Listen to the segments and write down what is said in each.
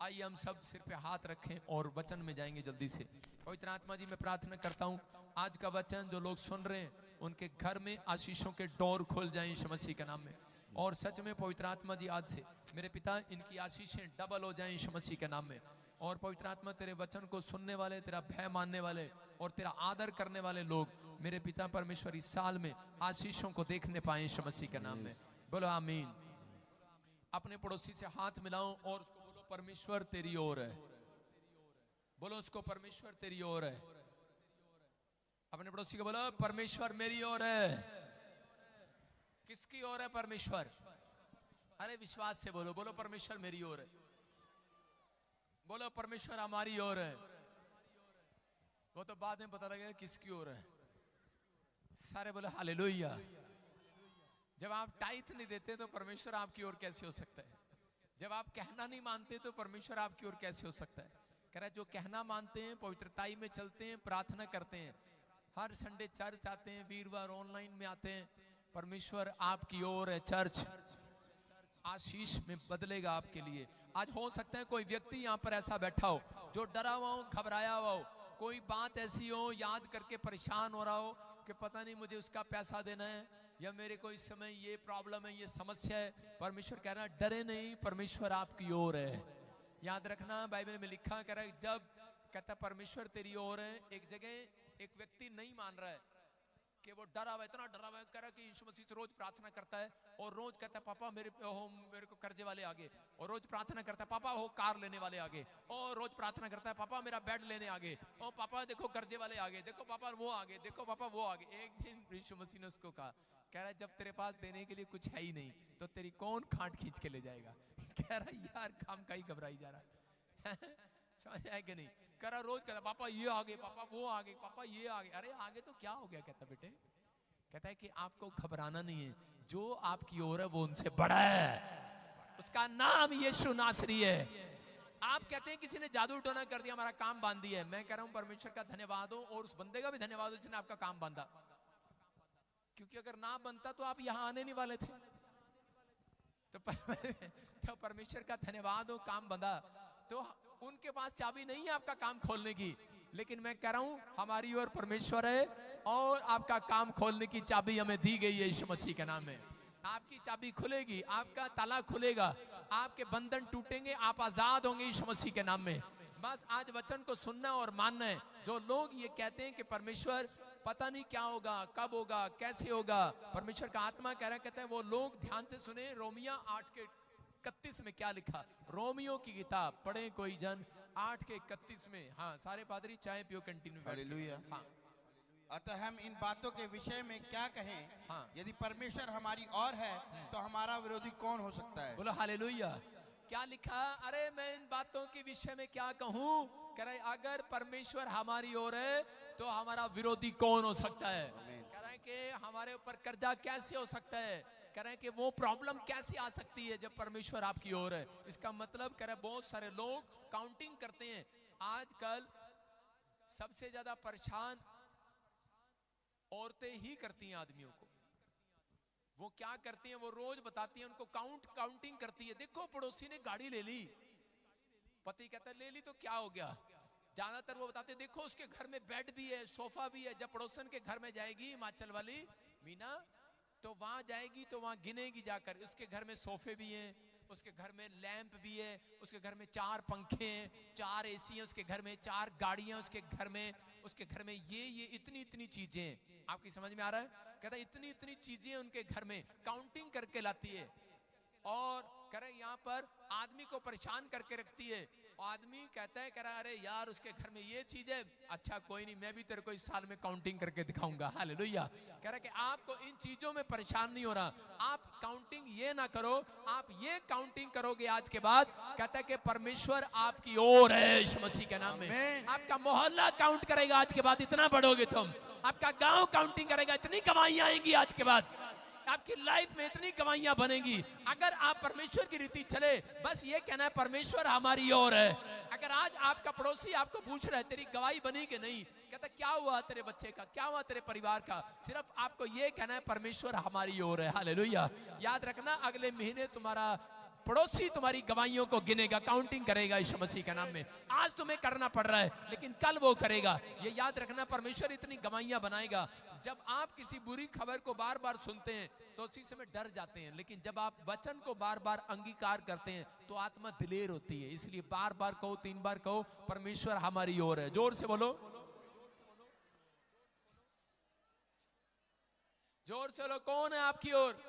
आइए हम सब सिर पे हाथ रखें और वचन में जाएंगे जल्दी से। पवित्र आत्मा जी मैं प्रार्थना करता हूँ आज का वचन जो लोग सुन रहे हैं उनके घर में आशीषों के डोर खुल जाएं यीशु मसीह के नाम में। और सच में पवित्र आत्मा जी आज से मेरे पिता इनकी आशीषें डबल हो जाएं यीशु मसीह के नाम में। और पवित्र आत्मा तेरे वचन को सुनने वाले, तेरा भय मानने वाले और तेरा आदर करने वाले लोग मेरे पिता परमेश्वर इस साल में आशीषों को देखने पाए यीशु मसीह के नाम में। बोलो आमीन। अपने पड़ोसी से हाथ मिलाओ और उसको बोलो परमेश्वर तेरी ओर है। बोलो उसको परमेश्वर तेरी ओर है। अपने पड़ोसी को बोलो परमेश्वर मेरी ओर है। किसकी ओर है परमेश्वर? अरे विश्वास से बोलो, बोलो परमेश्वर मेरी ओर है। बोलो परमेश्वर हमारी ओर है। वो तो बाद में पता लगेगा किसकी ओर है। सारे बोले हालेलुया। जब आप टाइथ नहीं देते तो परमेश्वर आपकी ओर कैसे हो सकता है? जब आप कहना नहीं मानते तो परमेश्वर आपकी ओर कैसे हो सकता है? कह रहा है जो कहना मानते हैं, पवित्रताई में चलते हैं, प्रार्थना करते हैं, हर संडे चर्च आते हैं, वीरवार ऑनलाइन में आते हैं, परमेश्वर आपकी ओर है। चर्च आशीष में बदलेगा आपके लिए। आज हो सकता है कोई व्यक्ति यहाँ पर ऐसा बैठा हो जो डरा हुआ हो, घबराया हुआ हो, कोई बात ऐसी हो याद करके परेशान हो रहा हो कि पता नहीं मुझे उसका पैसा देना है या मेरे को इस समय ये प्रॉब्लम है, ये समस्या है। परमेश्वर कह रहा है डरे नहीं, परमेश्वर आपकी ओर है। याद रखना बाइबल में लिखा, कह रहा है जब कहता परमेश्वर तेरी ओर है। एक जगह एक व्यक्ति नहीं मान रहा है कि वो डरा हुआ, इतना डरा हुआ कह रहा कि यीशु मसीह से रोज प्रार्थना करता है और रोज कहता है पापा मेरे को कर्जे वाले आगे, और रोज प्रार्थना करता है पापा हो कार लेने वाले आगे, और रोज प्रार्थना करता है पापा मेरा बेड लेने आगे, और पापा देखो कर्जे वाले आगे, देखो पापा वो आगे, देखो पापा वो आगे। एक दिन यीशु मसीह ने उसको कहा, कह रहा है जब तेरे पास देने के लिए कुछ है ही नहीं तो तेरी कौन खाट खींच के ले जाएगा? कह रहा यार काम का ही घबराई जा रहा है। समझ आया कि नहीं? कह रहा रोज कहता पापा ये आगे, पापा वो आगे, पापा ये आगे। अरे आगे तो क्या हो गया? कहता बेटे, कहता है कि आपको घबराना नहीं है, जो आपकी ओर है वो उनसे बड़ा है, उसका नाम यीशु नासरी है। आप कहते हैं किसी ने जादू टोना कर दिया, हमारा काम बांध दिया है। मैं कह रहा हूं परमेश्वर का धन्यवाद हो और उस बंदे का भी धन्यवाद हो जिसने आपका काम बांधा, क्योंकि अगर ना बनता तो आप यहां आने नहीं वाले थे। तो परमेश्वर का धन्यवाद हो, काम बंधा। तो उनके पास चाबी नहीं है आपका काम खोलने की, लेकिन मैं कह रहा हूं हमारी ओर परमेश्वर है और आपका काम खोलने की चाबी हमें दी गई है यीशु मसीह के नाम में। आपकी चाबी खुलेगी, आपका ताला खुलेगा, आपके बंधन टूटेंगे, आप आजाद होंगे यीशु मसीह के नाम में। बस आज वचन को सुनना और मानना है। जो लोग ये कहते हैं कि परमेश्वर पता नहीं क्या होगा, कब होगा, कैसे होगा, परमेश्वर का आत्मा कह रहा कहता है वो लोग ध्यान से सुने। रोमिया 8:31 में क्या लिखा? रोमियो की किताब पढ़े कोई जन 8:31 में। हाँ सारे पादरी चाय पियो कंटिन्यू। हालेलुया। हाँ अतः हम इन बातों के विषय में क्या कहें? हाँ। यदि परमेश्वर हमारी ओर है तो हमारा विरोधी कौन हो सकता है? बोलो हालेलुया। क्या लिखा? अरे मैं इन बातों के विषय में क्या कहूं? कह रहे अगर परमेश्वर हमारी ओर है तो हमारा विरोधी कौन हो सकता है? कह रहे हैं कि हमारे ऊपर कर्जा कैसे हो सकता है? कह रहे हैं कि वो प्रॉब्लम कैसे आ सकती है जब परमेश्वर आपकी ओर है? इसका मतलब कह रहे हैं बहुत सारे लोग काउंटिंग करते हैं। आजकल सबसे ज्यादा परेशान औरतें ही करती हैं आदमियों को। वो क्या करती हैं? वो रोज बताती हैं, उनको काउंटिंग करती है। देखो पड़ोसी ने गाड़ी ले ली, पति कहता है ले ली तो क्या हो गया? ज्यादातर वो बताते देखो उसके घर में बेड भी है, सोफा भी है। जब पड़ोसन के घर में जाएगी हिमाचल वाली मीना, तो वहां जाएगी तो वहां गिनेगी जाकर, उसके घर में सोफे भी हैं, उसके घर में लैंप भी है, उसके घर में 4 पंखे हैं, 4 एसी हैं, उसके घर में 4 गाड़ियां, उसके घर में ये इतनी इतनी चीजें। आपकी समझ में आ रहा है? कहता है इतनी इतनी चीजें उनके घर में काउंटिंग करके लाती है। और कह रहे यहाँ पर आदमी को परेशान करके रखती है। आदमी कहता है, कह रहा अरे यार उसके घर में ये चीज है, अच्छा कोई नहीं मैं भी तेरे को इस साल में काउंटिंग करके दिखाऊंगा। हालेलुया। कह रहा कि आपको इन चीजों में परेशान नहीं हो रहा, आप काउंटिंग ये ना करो, आप ये काउंटिंग करोगे आज के बाद। कहता है कि परमेश्वर आपकी ओर है यीशु मसीह के नाम में। आपका मोहल्ला काउंट करेगा आज के बाद, इतना बढ़ोगे तुम। आपका गांव काउंटिंग करेगा, इतनी कमाइयां आएंगी आज के बाद, आपकी लाइफ में इतनी कमाइयां बनेंगी अगर आप परमेश्वर की रीति चले। बस ये कहना है परमेश्वर हमारी ओर है। अगर आज आपका पड़ोसी आपको पूछ रहा है तेरी गवाही बनी कि नहीं, कहता क्या हुआ तेरे बच्चे का, क्या हुआ तेरे परिवार का, सिर्फ आपको ये कहना है परमेश्वर हमारी ओर है। हालेलुया। याद रखना अगले महीने तुम्हारा पड़ोसी तुम्हारी गवाहियों को गिनेगा, काउंटिंग करेगा यीशु मसीह के नाम में। आज तुम्हें करना पड़ रहा है लेकिन कल वो करेगा। ये याद रखना, परमेश्वर इतनी गवाहियां बनाएगा। जब आप किसी बुरी खबर को बार बार सुनते हैं तो उसी समय डर जाते हैं, लेकिन जब आप वचन को बार बार अंगीकार करते हैं तो आत्मा दिलेर होती है। इसलिए बार बार कहो, 3 बार कहो, परमेश्वर हमारी ओर है। जोर से बोलो, जोर से बोलो, कौन है आपकी ओर?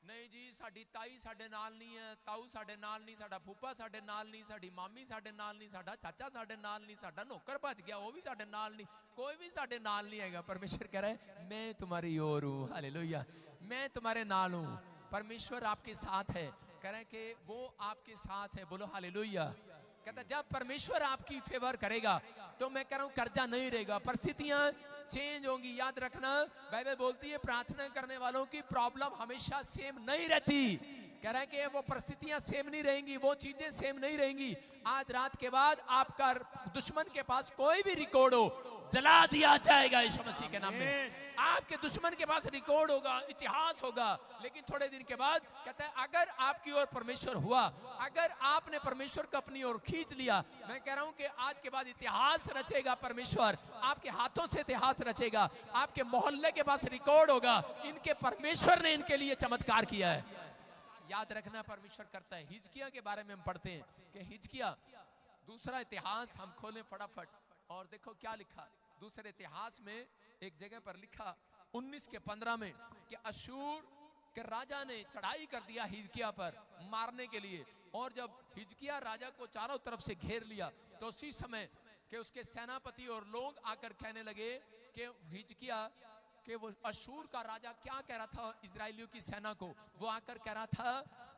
नहीं जी, साडी ताई साडे नाल नहीं है, ताऊ साडे नाल नहीं, साडा फूफा साडे नाल नहीं, साडी मामी साडे नाल नहीं, साडा चाचा साडे नाल नहीं, साडा नौकर भज गया वो भी साडे नाल नहीं, कोई भी साडे नाल नहीं हैगा। परमेश्वर कह रहा है मैं तुम्हारी ओर हूँ। हालेलुया, मैं तुम्हारे नाल हूँ। परमेश्वर आपके साथ है। कह रहे हैं कि वो आपके साथ है। बोलो हालेलुया। कहता जब परमेश्वर आपकी फेवर करेगा तो मैं कह रहा हूँ कर्जा नहीं रहेगा, परिस्थितियां चेंज होंगी। याद रखना, बाइबल बोलती है प्रार्थना करने वालों की प्रॉब्लम हमेशा सेम नहीं रहती। कह रहा है कि वो परिस्थितियां सेम नहीं रहेंगी, वो चीजें सेम नहीं रहेंगी। आज रात के बाद आपका दुश्मन के पास कोई भी रिकॉर्ड हो, जला दिया जाएगा यीशु मसीह के नाम में। आपके दुश्मन के पास रिकॉर्ड होगा, इतिहास होगा, लेकिन थोड़े दिन के बाद कहता है अगर आपकी ओर परमेश्वर हुआ, अगर आपने परमेश्वर को अपनी ओर खींच लिया, मैं कह रहा हूं कि आज के बाद इतिहास रचेगा परमेश्वर। आपके हाथों से इतिहास रचेगा, आपके मोहल्ले के पास रिकॉर्ड होगा, इनके परमेश्वर ने इनके लिए चमत्कार किया है। याद रखना, परमेश्वर करता है। हिजकिया के बारे में हम पढ़ते हैं कि हिजकिया, दूसरा इतिहास हम खोलें फटाफट और देखो क्या लिखा। दूसरे इतिहास में एक जगह पर लिखा 19 के 15 में कि अशूर के राजा ने चढ़ाई कर दिया हिजकिया पर मारने के लिए। और जब हिजकिया राजा को चारों तरफ से घेर लिया तो उसी समय कि उसके सेनापति और लोग आकर कहने लगे कि हिजकिया कि वो अशूर का राजा क्या कह रहा था इजराइलियों की सेना को। वो आकर कह रहा था,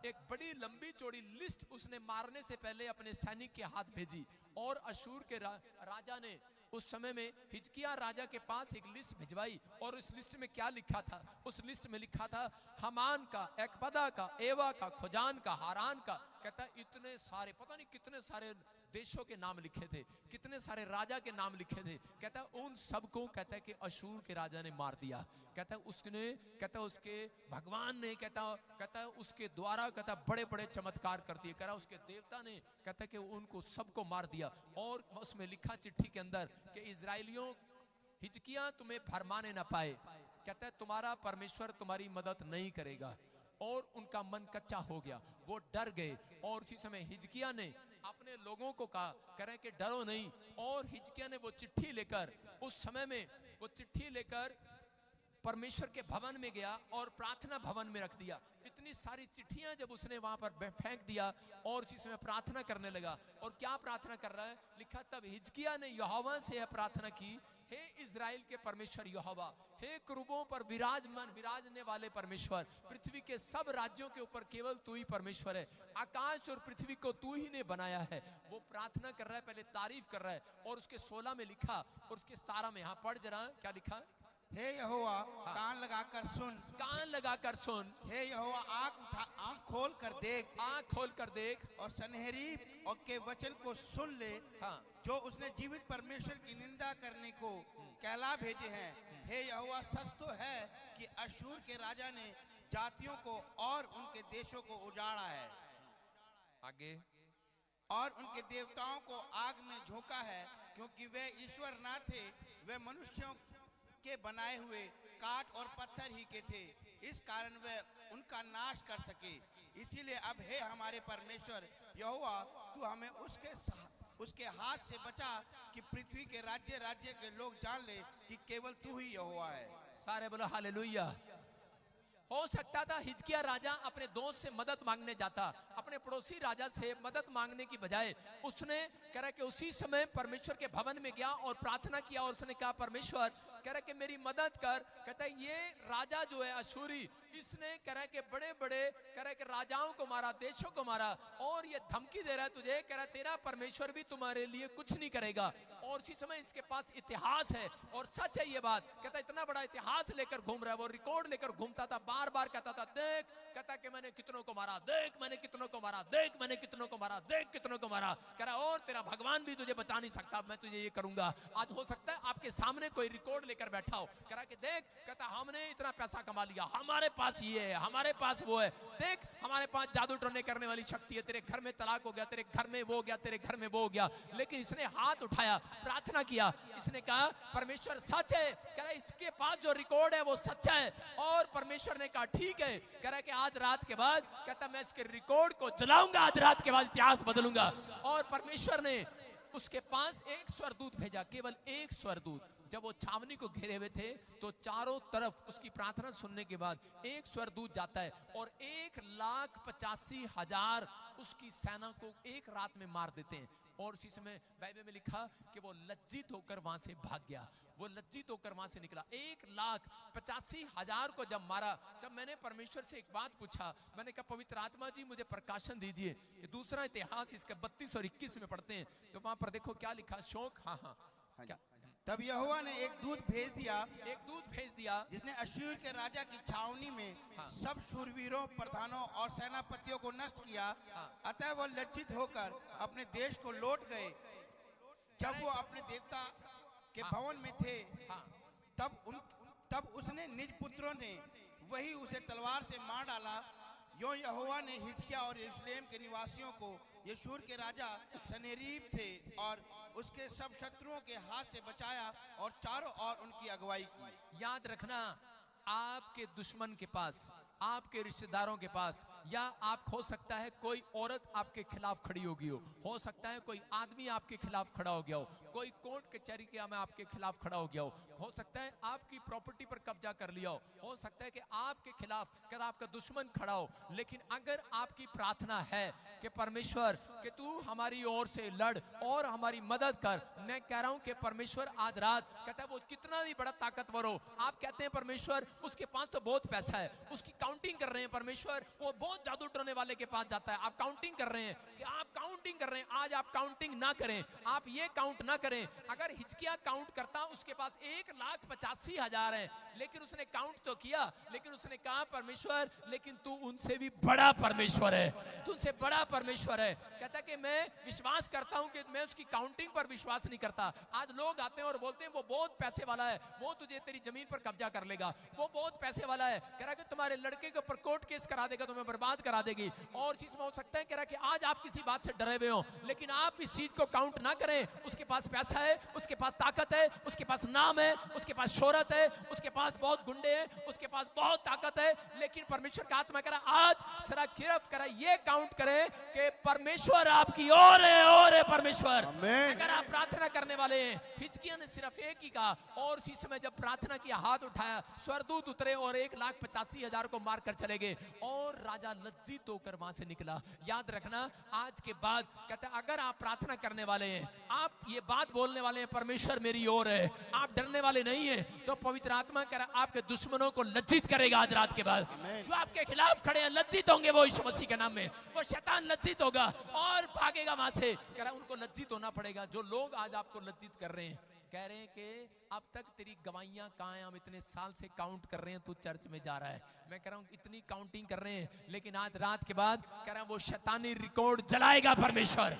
एक बड़ी लंबी चौड़ी लिस्ट उसने मारने से पहले अपने सैनिक के हाथ भेजी। और अशूर के राजा ने उस समय में हिजकिया राजा के पास एक लिस्ट भिजवाई। और उस लिस्ट में क्या लिखा था? उस लिस्ट में लिखा था हमान का, एकबदा का, एवा का, खुजान का, हारान का। कहता है इतने सारे, पता नहीं कितने सारे देशों के नाम लिखे थे, कितने सारे राजा के नाम लिखे थे। कहता है उन सबको कहता है कि अशूर के राजा ने मार दिया। कहता है उसने, कहता है उसके भगवान ने, कहता है उसके द्वारा कहता है बड़े बड़े चमत्कार कर दिए। कह रहा उसके देवता ने, कहता है कि उनको सबको मार दिया। और उसमें लिखा चिट्ठी के अंदर कि इजराइलियों, हिजकिया तुम्हें फरमाने ना पाए, कहता है तुम्हारा परमेश्वर तुम्हारी मदद नहीं करेगा। और उनका मन कच्चा हो गया, वो डर गए। और उसी समय हिजकिया ने अपने लोगों को कहा, कह रहे कि डरो नहीं। और हिजकिया ने वो चिट्ठी लेकर, उस समय में वो चिट्ठी लेकर परमेश्वर के भवन में गया और प्रार्थना भवन में रख दिया। इतनी सारी चिट्ठियां जब उसने वहां पर फेंक दिया और उसी समय प्रार्थना करने लगा। और क्या प्रार्थना कर रहा है? लिखा तब हिजकिया ने यहोवा से प्रार्थना की, हे इजराइल के परमेश्वर यहोवा, हे क्रूबों पर विराजने वाले परमेश्वर, पृथ्वी के सब राज्यों के ऊपर केवल तू ही परमेश्वर है, आकाश और पृथ्वी को तू ही ने बनाया है। वो प्रार्थना कर रहा है, पहले तारीफ कर रहा है। और उसके 16 में लिखा और उसके 17 में, यहाँ पढ़ जरा क्या लिखा। हे यहोवा कान लगाकर सुन, कान लगाकर सुन। हे यहोवा आंख खोल कर देख, आंख खोल कर देख। और सनहेरीब और के वचन को सुन ले, हाँ, जो उसने जीवित परमेश्वर की निंदा करने को कहला भेजे हैं। हे यहोवा सच तो है कि अशूर के राजा ने जातियों को और उनके देशों को उजाड़ा है, आगे, और उनके देवताओं को आग में झोंका है, क्योंकि वे ईश्वर ना थे, वे मनुष्यों के बनाए हुए काट और पत्थर ही के थे, इस कारण वे उनका नाश कर सके। इसीलिए अब हे हमारे परमेश्वर यहोवा, तू हमें उसके हाथ से बचा कि पृथ्वी के राज्य के लोग जान ले कि केवल तू ही यहोवा है। सारे बोलो हालेलुया। हो सकता था हिजकिया राजा अपने दोस्त से मदद मांगने जाता, अपने पड़ोसी राजा से मदद मांगने की बजाय उसने कह रहा कि उसी समय परमेश्वर के भवन में गया और प्रार्थना किया। और उसने कहा परमेश्वर, कह रहा कि मेरी मदद कर। कहता है ये राजा जो है अशूरी, इसने कह रहा कि बड़े बड़े कह रहा कि राजाओं को मारा, देशों को मारा, और ये धमकी दे रहा है तुझे, कह रहा तेरा परमेश्वर भी तुम्हारे लिए कुछ नहीं करेगा। और उसी समय इसके पास इतिहास है और सच है ये बात। कहता इतना बड़ा इतिहास लेकर घूम रहा है, वो रिकॉर्ड लेकर घूमता था, बार बार कहता था देख, कहता कि मैंने कितनों को मारा, देख मैंने कितनों को मारा, देख मैंने कितनों को मारा, देख कितनों को मारा। कह रहा और तेरा भगवान भी तुझे बचा नहीं सकता, मैं तुझे ये करूंगा। आज हो सकता है आपके सामने कोई रिकॉर्ड लेकर बैठा हो, कह रहा कि देख, कहता हमने इतना पैसा कमा लिया, हमारे पास ये है, हमारे पास वो है, देख हमारे पास जादू टोने करने वाली शक्ति है, तेरे घर में तलाक हो गया, तेरे घर में वो हो गया, तेरे घर में वो हो गया। लेकिन इसने हाथ उठाया, प्रार्थना किया, इसने कहा परमेश्वर सच है, कह रहा इसके पास जो रिकॉर्ड है वो सच्चा है। और परमेश्वर ने कहा ठीक है, कह रहा कि आज रात के बाद, कहता मैं इसके रिकॉर्ड को जलाऊंगा, आज रात के बाद इतिहास बदलूंगा। और परमेश्वर ने उसके पास एक स्वर्गदूत भेजा, केवल एक स्वर्गदूत। जब वो छावनी को घेरे हुए थे तो चारों तरफ उसकी प्रार्थना सुनने के बाद एक स्वर्गदूत जाता है और 1,85,000 उसकी सेना को एक रात में मार देते हैं। और उसी समय बाइबल में लिखा कि वो लज्जित होकर वहां से भाग गया, वो लज्जित होकर वहां से निकला। 1,85,000 को जब मारा, तब मैंने परमेश्वर से एक बात पूछा, मैंने कहा पवित्र आत्मा जी मुझे प्रकाशन दीजिए कि दूसरा इतिहास इसका 32 और 21 में पढ़ते हैं तो वहां पर देखो क्या लिखा। शौक हाँ क्या? तब यहोवा ने एक दूत भेज दिया जिसने अश्शूर के राजा की छावनी में सब शूरवीरों, प्रधानों और सेनापतियों को नष्ट किया। अतः वो लज्जित होकर अपने देश को लौट गए। जब वो अपने देवता के भवन में थे तब उसने निज पुत्रों ने वही उसे तलवार से मार डाला। यो यहोवा ने हिजकिय्याह और यरूशलेम के निवासियों को यशूर के राजा सनेरीब थे और उसके सब शत्रुओं के हाथ से बचाया और चारों ओर उनकी अगुवाई की। याद रखना, आपके दुश्मन के पास, आपके रिश्तेदारों के पास, या आप हो सकता है कोई औरत आपके खिलाफ खड़ी होगी हो सकता है कोई आदमी आपके खिलाफ खड़ा हो गया हो, कोई कोर्ट कचहरी में आपके खिलाफ खड़ा हो गया हो सकता है आपकी प्रॉपर्टी पर कब्जा कर लिया हो सकता है कि आपके खिलाफ अगर आपका दुश्मन खड़ा हो। लेकिन अगर आपकी प्रार्थना है कि परमेश्वर कि तू हमारी ओर से लड़ और हमारी मदद कर, मैं कह रहा हूं कि परमेश्वर आज रात कहता है वो कितना भी बड़ा ताकतवर हो, आप कहते हैं परमेश्वर उसके पास तो बहुत पैसा है, उसकी काउंटिंग कर रहे हैं परमेश्वर, वो बहुत जादू टोने वाले के पास जाता है, आप काउंटिंग कर रहे हैं कि आप काउंटिंग कर रहे हैं। आज आप काउंटिंग ना करें, आप ये काउंट ना करें। अगर हिजकिय्याह काउंट करता, उसके पास 1,85,000 है, लेकिन उसने काउंट तो किया, लेकिन उसने कहा परमेश्वर लेकिन तू उनसे भी बड़ा परमेश्वर है, तू उनसे बड़ा परमेश्वर है। कहता कि मैं विश्वास करता हूं कि मैं उसकी काउंटिंग पर विश्वास नहीं करता। आज लोग आते हैं और बोलते हैं वो बहुत पैसे वाला है, वो तुझे तेरी जमीन पर कब्जा कर लेगा, वो बहुत पैसे वाला है, कह रहा कि तुम्हारे लड़के के ऊपर कोर्ट केस करा देगा, तुम्हें बर्बाद करा देगी। और चीज में हो सकता है कह रहा कि आज आप किसी बात से डरे हुए हो, लेकिन आप इस चीज को काउंट ना करें। उसके पास पैसा है, उसके पास ताकत है, उसके पास नाम है, उसके पास शोहरत है, उसके पास बहुत गुंडे हैं, उसके पास बहुत ताकत है, लेकिन परमेश्वर का आत्मा कह रहा आज सिर्फ कह रहा ये काउंट करें कि परमेश्वर आपकी ओर है, और है परमेश्वर। अगर आप प्रार्थना करने वाले हैं, हिजकिय्याह ने सिर्फ एक ही कहा, और इसी समय जब प्रार्थना किया, हाथ उठाया, स्वर्गदूत उतरे और 1,85,000 को मार कर चले गए और राजा लज्जित होकर वहां से निकला। याद रखना, आज के बाद कहता है अगर आप प्रार्थना करने वाले हैं, आप ये बात बोलने वाले हैं परमेश्वर मेरी ओर है, आप डरने वाले नहीं है, तो पवित्र आत्मा कह रहा आपके दुश्मनों को लज्जित करेगा आज रात के बाद। जो आपके खिलाफ खड़े हैं लज्जित होंगे, वो यीशु मसीह के नाम में, वो शैतान लज्जित होगा और भागेगा वहां से। कह रहा उनको लज्जित होना पड़ेगा। जो लोग आज आपको लज्जित कर रहे हैं, कह रहे हैं कि अब तक तेरी गवाहियां कहाँ हैं, हम इतने साल से काउंट कर रहे हैं, तू चर्च में जा रहा है, मैं कह रहा हूं इतनी काउंटिंग कर रहे हैं, लेकिन आज रात के बाद कह रहा हूं वो शैतानी रिकॉर्ड जलाएगा परमेश्वर,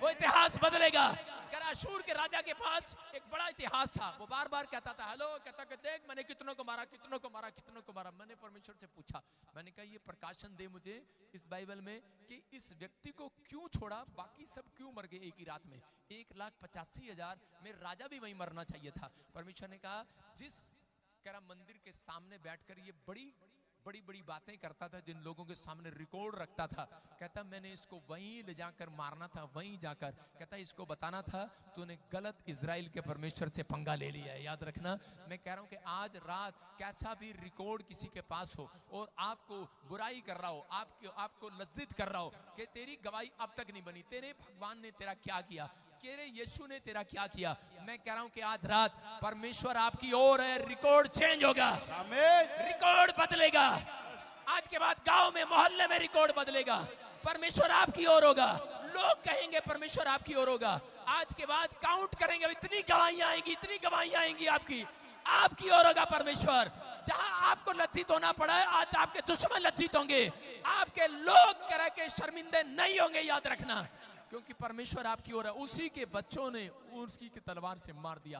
वो इतिहास बदलेगा। कह रहा अश्शूर के राजा के पास एक बड़ा इतिहास था, वो बार बार कहता था हेलो, कहता कि देख मैंने कितनों को मारा, कितनों को मारा, कितनों को मारा। मैंने परमेश्वर से पूछा, मैंने कहा ये प्रकाशन दे मुझे इस बाइबल में कि इस व्यक्ति को क्यों छोड़ा, बाकी सब क्यों मर गए एक ही रात में। 1,85,000 में राजा भी वहीं मरना चाहिए था। परमेश्वर ने कहा जिस कह रहा मंदिर के सामने बैठकर ये बड़ी बड़ी बड़ी बातें करता था, जिन लोगों के सामने रिकॉर्ड रखता था, कहता मैंने इसको वहीं ले जाकर मारना था, वहीं जाकर कहता इसको बताना था तूने गलत इजराइल के परमेश्वर से पंगा ले लिया है। याद रखना, मैं कह रहा हूं कि आज रात कैसा भी रिकॉर्ड किसी के पास हो और आपको बुराई कर रहा हो, आपको लज्जित कर रहा हो कि तेरी गवाही अब तक नहीं बनी, तेरे भगवान ने तेरा क्या किया, तेरे यीशु ने तेरा क्या किया, मैं कह रहा हूं कि आज रात परमेश्वर आपकी ओर है, रिकॉर्ड चेंज होगा, रिकॉर्ड बदलेगा। आज के बाद गांव में, मोहल्ले में रिकॉर्ड बदलेगा, परमेश्वर आपकी ओर होगा, लोग कहेंगे परमेश्वर आपकी ओर होगा। आज के बाद काउंट करेंगे, इतनी गवाहियां आएंगी, इतनी गवाहियां आएंगी आपकी ओर होगा परमेश्वर। जहां आपको लज्जित होना पड़ा है, आज आपके दुश्मन लज्जित होंगे, आपके लोग कह के शर्मिंदे नहीं होंगे। याद रखना, क्योंकि परमेश्वर आपकी ओर है। उसी के बच्चों ने उसकी की तलवार से मार दिया,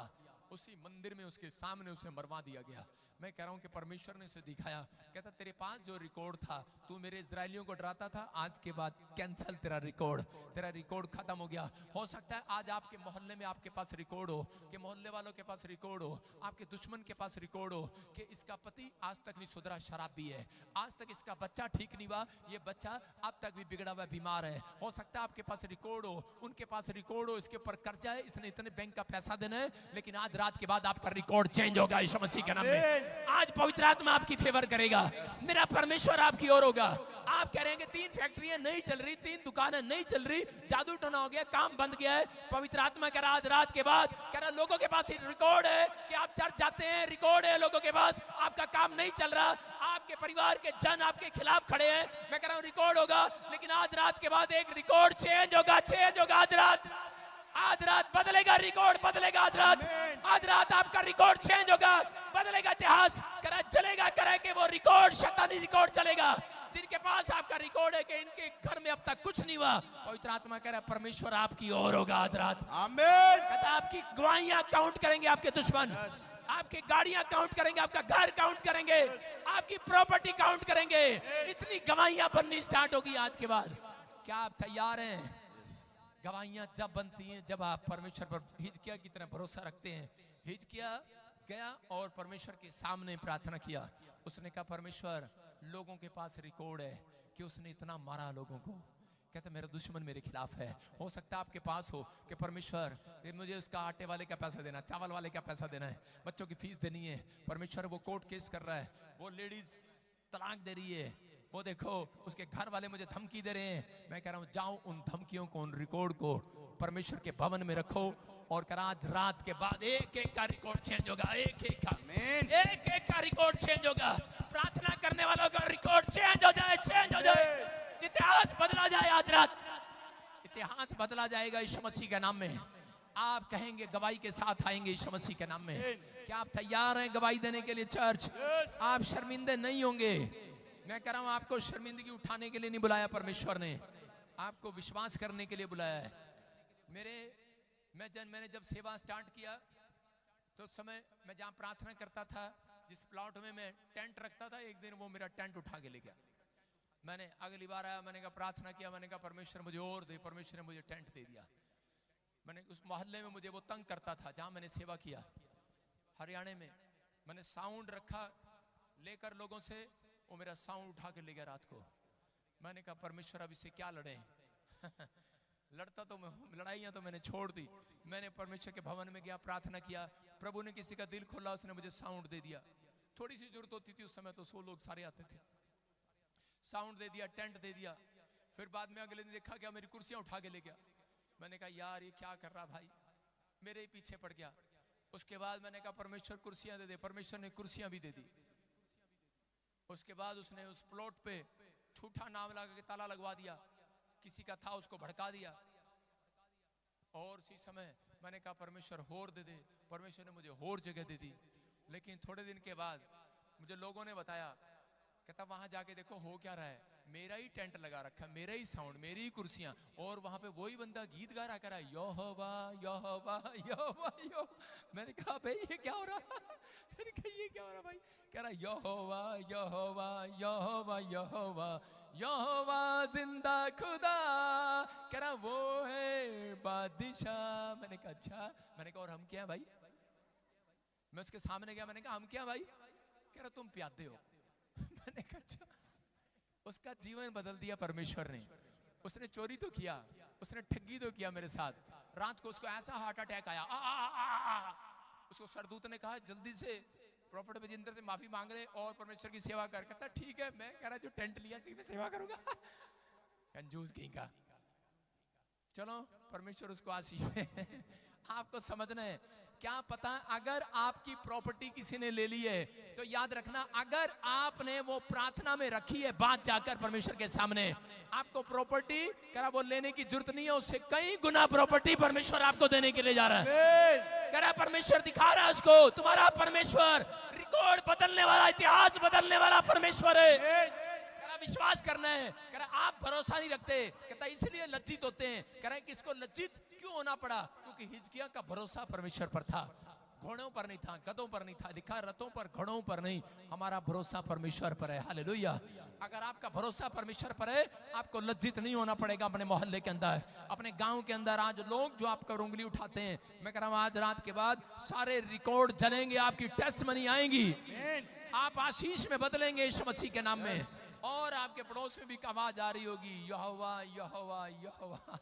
उसी मंदिर में उसके सामने उसे मरवा दिया गया। मैं कह रहा हूं कि परमेश्वर ने उसे दिखाया, कहता तेरे पास जो रिकॉर्ड था, तू मेरे इजरायलियों को डराता था, आज के बाद कैंसल तेरा रिकॉर्ड खत्म हो गया। हो सकता है आज आपके मोहल्ले में आपके पास रिकॉर्ड हो, कि मोहल्ले वालों के पास रिकॉर्ड हो, आपके दुश्मन के पास रिकॉर्ड हो कि इसका पति आज तक नहीं सुधरा, शराबी है, आज तक इसका बच्चा ठीक नहीं हुआ, ये बच्चा अब तक भी बिगड़ा हुआ बीमार है। हो सकता है आपके पास रिकॉर्ड हो, उनके पास रिकॉर्ड हो, इसके ऊपर कर्जा है, इसने इतने बैंक का पैसा देना है, लेकिन आज रात के बाद आपका रिकॉर्ड चेंज होगा यीशु मसीह के नाम में। आज पवित्र आत्मा आपकी फेवर करेगा, मेरा परमेश्वर आपकी ओर होगा। आप कह रहे हैं कि 3 फैक्ट्रियां नहीं चल रही, 3 दुकानें नहीं चल रही, जादू टोना हो गया, काम बंद गया है। पवित्र आत्मा कह रहा आज रात के बाद, कह रहा लोगों के पास रिकॉर्ड है कि आप चर्च जाते हैं, रिकॉर्ड है लोगों के पास, आपका काम नहीं चल रहा, आपके परिवार के जन आपके खिलाफ खड़े हैं। मैं कह रहा हूं रिकॉर्ड होगा, लेकिन आज रात के बाद एक रिकॉर्ड चेंज होगा आज रात बदलेगा, रिकॉर्ड बदलेगा। आज रात आपका रिकॉर्ड चेंज होगा, बदलेगा इतिहास, करा चलेगा, करा कि वो रिकॉर्ड शैतानी रिकॉर्ड चलेगा। जिनके पास आपका रिकॉर्ड है कि इनके घर में अब तक कुछ नहीं हुआ, पवित्र आत्मा कह रहा है परमेश्वर आपकी ओर होगा आज रात। आमीन। कहता आपकी गवाहियां काउंट करेंगे आपके दुश्मन, आपकी गाड़ियां काउंट करेंगे, आपका घर काउंट करेंगे, आपकी प्रॉपर्टी काउंट करेंगे। इतनी गवाहियां बननी स्टार्ट होगी आज के बाद। क्या आप तैयार हैं? गवाहियां जब बनती हैं जब आप परमेश्वर पर हिजकिया की तरह भरोसा रखते हैं। हिजकिया गया और परमेश्वर के सामने प्रार्थना किया। उसने कहा परमेश्वर लोगों के पास रिकॉर्ड है कि उसने इतना मारा लोगों को, कहता मेरा दुश्मन मेरे खिलाफ है। हो सकता है आपके पास हो कि परमेश्वर मुझे उसका आटे वाले का पैसा देना, चावल वाले का पैसा देना है, बच्चों की फीस देनी है। परमेश्वर वो कोर्ट केस कर रहा है, वो लेडीज तलाक दे रही है, वो देखो उसके घर वाले मुझे धमकी दे रहे हैं। मैं कह रहा हूं जाओ उन धमकियों को, उन रिकॉर्ड को परमेश्वर के भवन में रखो और कर आज रात के बाद एक एक का रिकॉर्ड चेंज होगा, एक एक का रिकॉर्ड चेंज होगा। प्रार्थना करने वालों का रिकॉर्ड चेंज हो जाए, इतिहास बदला जाए। आज रात इतिहास बदला जाएगा यीशु मसीह के नाम में। आप कहेंगे गवाही के साथ आएंगे यीशु मसीह के नाम में। क्या आप तैयार हैं गवाही देने के लिए चर्च? आप शर्मिंदे नहीं होंगे। मैं कह रहा हूं आपको शर्मिंदगी उठाने के लिए नहीं बुलाया परमेश्वर ने, आपको विश्वास करने के लिए बुलाया है। मैंने जब सेवा स्टार्ट किया तो उस समय मैं जहां प्रार्थना करता था, जिस प्लॉट में मैं टेंट रखता था, एक दिन वो मेरा टेंट उठा के ले गया। मैंने अगली बार आया, मैंने कहा प्रार्थना किया, मैंने कहा परमेश्वर मुझे और दे, परमेश्वर ने मुझे टेंट दे दिया। मैंने उस मोहल्ले में मुझे वो तंग करता था जहां मैंने सेवा किया हरियाणा में, मैंने साउंड रखा लेकर लोगों से, वो मेरा साउंड उठा के ले गया रात को। मैंने कहा परमेश्वर अब इससे क्या लड़े लड़ता तो लड़ाइयां तो मैंने छोड़ दी। मैंने परमेश्वर के भवन में गया, प्रार्थना किया, प्रभु ने किसी का दिल खोला, उसने मुझे साउंड दे दिया। थोड़ी सी जरूरत होती थी उस समय तो 100 लोग सारे आते थे, साउंड दे दिया, टेंट दे दिया। फिर बाद में अगले दिन देखा क्या मेरी कुर्सियां उठा के ले गया। मैंने कहा यार ये क्या कर रहा भाई, मेरे ही पीछे पड़ गया। उसके बाद मैंने कहा परमेश्वर कुर्सियां दे दे, परमेश्वर ने कुर्सियां भी दे दी। उसके बाद उसने उस प्लॉट पे झूठा नाम लगा के ताला लगवा दिया, किसी का था उसको भड़का दिया। और उसी समय मैंने कहा परमेश्वर होर दे दे, परमेश्वर ने मुझे होर जगह दे दी। लेकिन थोड़े दिन के बाद मुझे लोगों ने बताया, कहता वहां जाके देखो हो क्या रहा है, मेरा ही टेंट लगा रखा, मेरा ही साउंड, मेरी ही कुर्सियां, और वहां पे वही बंदा गीत गा रहा कर रहा यहोवा यहोवा यहोवा यहोवा। मैंने कहा भाई ये क्या हो रहा मैंने कहा ये क्या हो रहा भाई? कह रहा यहोवा यहोवा यहोवा यहोवा यहोवा जिंदा खुदा, कह रहा वो है बादशाह। मैंने कहा अच्छा। मैंने कहा और हम क्या है भाई? मैं उसके सामने गया, मैंने कहा हम क्या भाई? कह रहा तुम प्यादे हो। मैंने कहा अच्छा। उसका जीवन बदल दिया परमेश्वर ने। उसने चोरी तो किया, उसने ठगी तो किया मेरे साथ। रात को उसको ऐसा हार्ट अटैक आया, उसको सरदूत ने कहा जल्दी से प्रॉफिट विजेंद्र से माफी मांग ले और परमेश्वर की सेवा कर। कहता ठीक है, मैं कह रहा जो टेंट लिया मैं सेवा करूंगा कंजूस कहीं का। चलो परमेश्वर उसको आशीष दे। आपको समझना है, क्या पता अगर आपकी प्रॉपर्टी किसी ने ले ली है तो याद रखना, अगर आपने वो प्रार्थना में रखी है बात जाकर परमेश्वर के सामने, आपको प्रॉपर्टी करा वो लेने की जरूरत नहीं है, उससे कई गुना प्रॉपर्टी परमेश्वर आपको देने के लिए जा रहा है। करा परमेश्वर दिखा रहा है उसको, तुम्हारा परमेश्वर रिकॉर्ड बदलने वाला, इतिहास बदलने वाला परमेश्वर है। विश्वास करना है। कह रहा आप भरोसा नहीं रखते, कहता इसलिए लज्जित होते हैं। कह रहे कि इसको लज्जित क्यों होना पड़ा? क्योंकि हिजकिया का भरोसा परमेश्वर पर था। घोड़ों पर नहीं था, गधों पर नहीं था, लिखा रथों पर, घोड़ों पर नहीं। हमारा भरोसा परमेश्वर पर है। हालेलुया। अगर आपका भरोसा परमेश्वर पर है, आपको लज्जित नहीं होना पड़ेगा अपने मोहल्ले के अंदर, अपने गांव के अंदर। आज लोग जो आपका उंगली उठाते हैं, मैं कह रहा हूं आज रात के बाद सारे रिकॉर्ड जलेंगे, आपकी टेस्टमनी आएंगी, आप आशीष में बदलेंगे यीशु मसीह के नाम में। और आपके पड़ोस में भी आवाज आ रही होगी, यहोवा यहोवा यहोवा।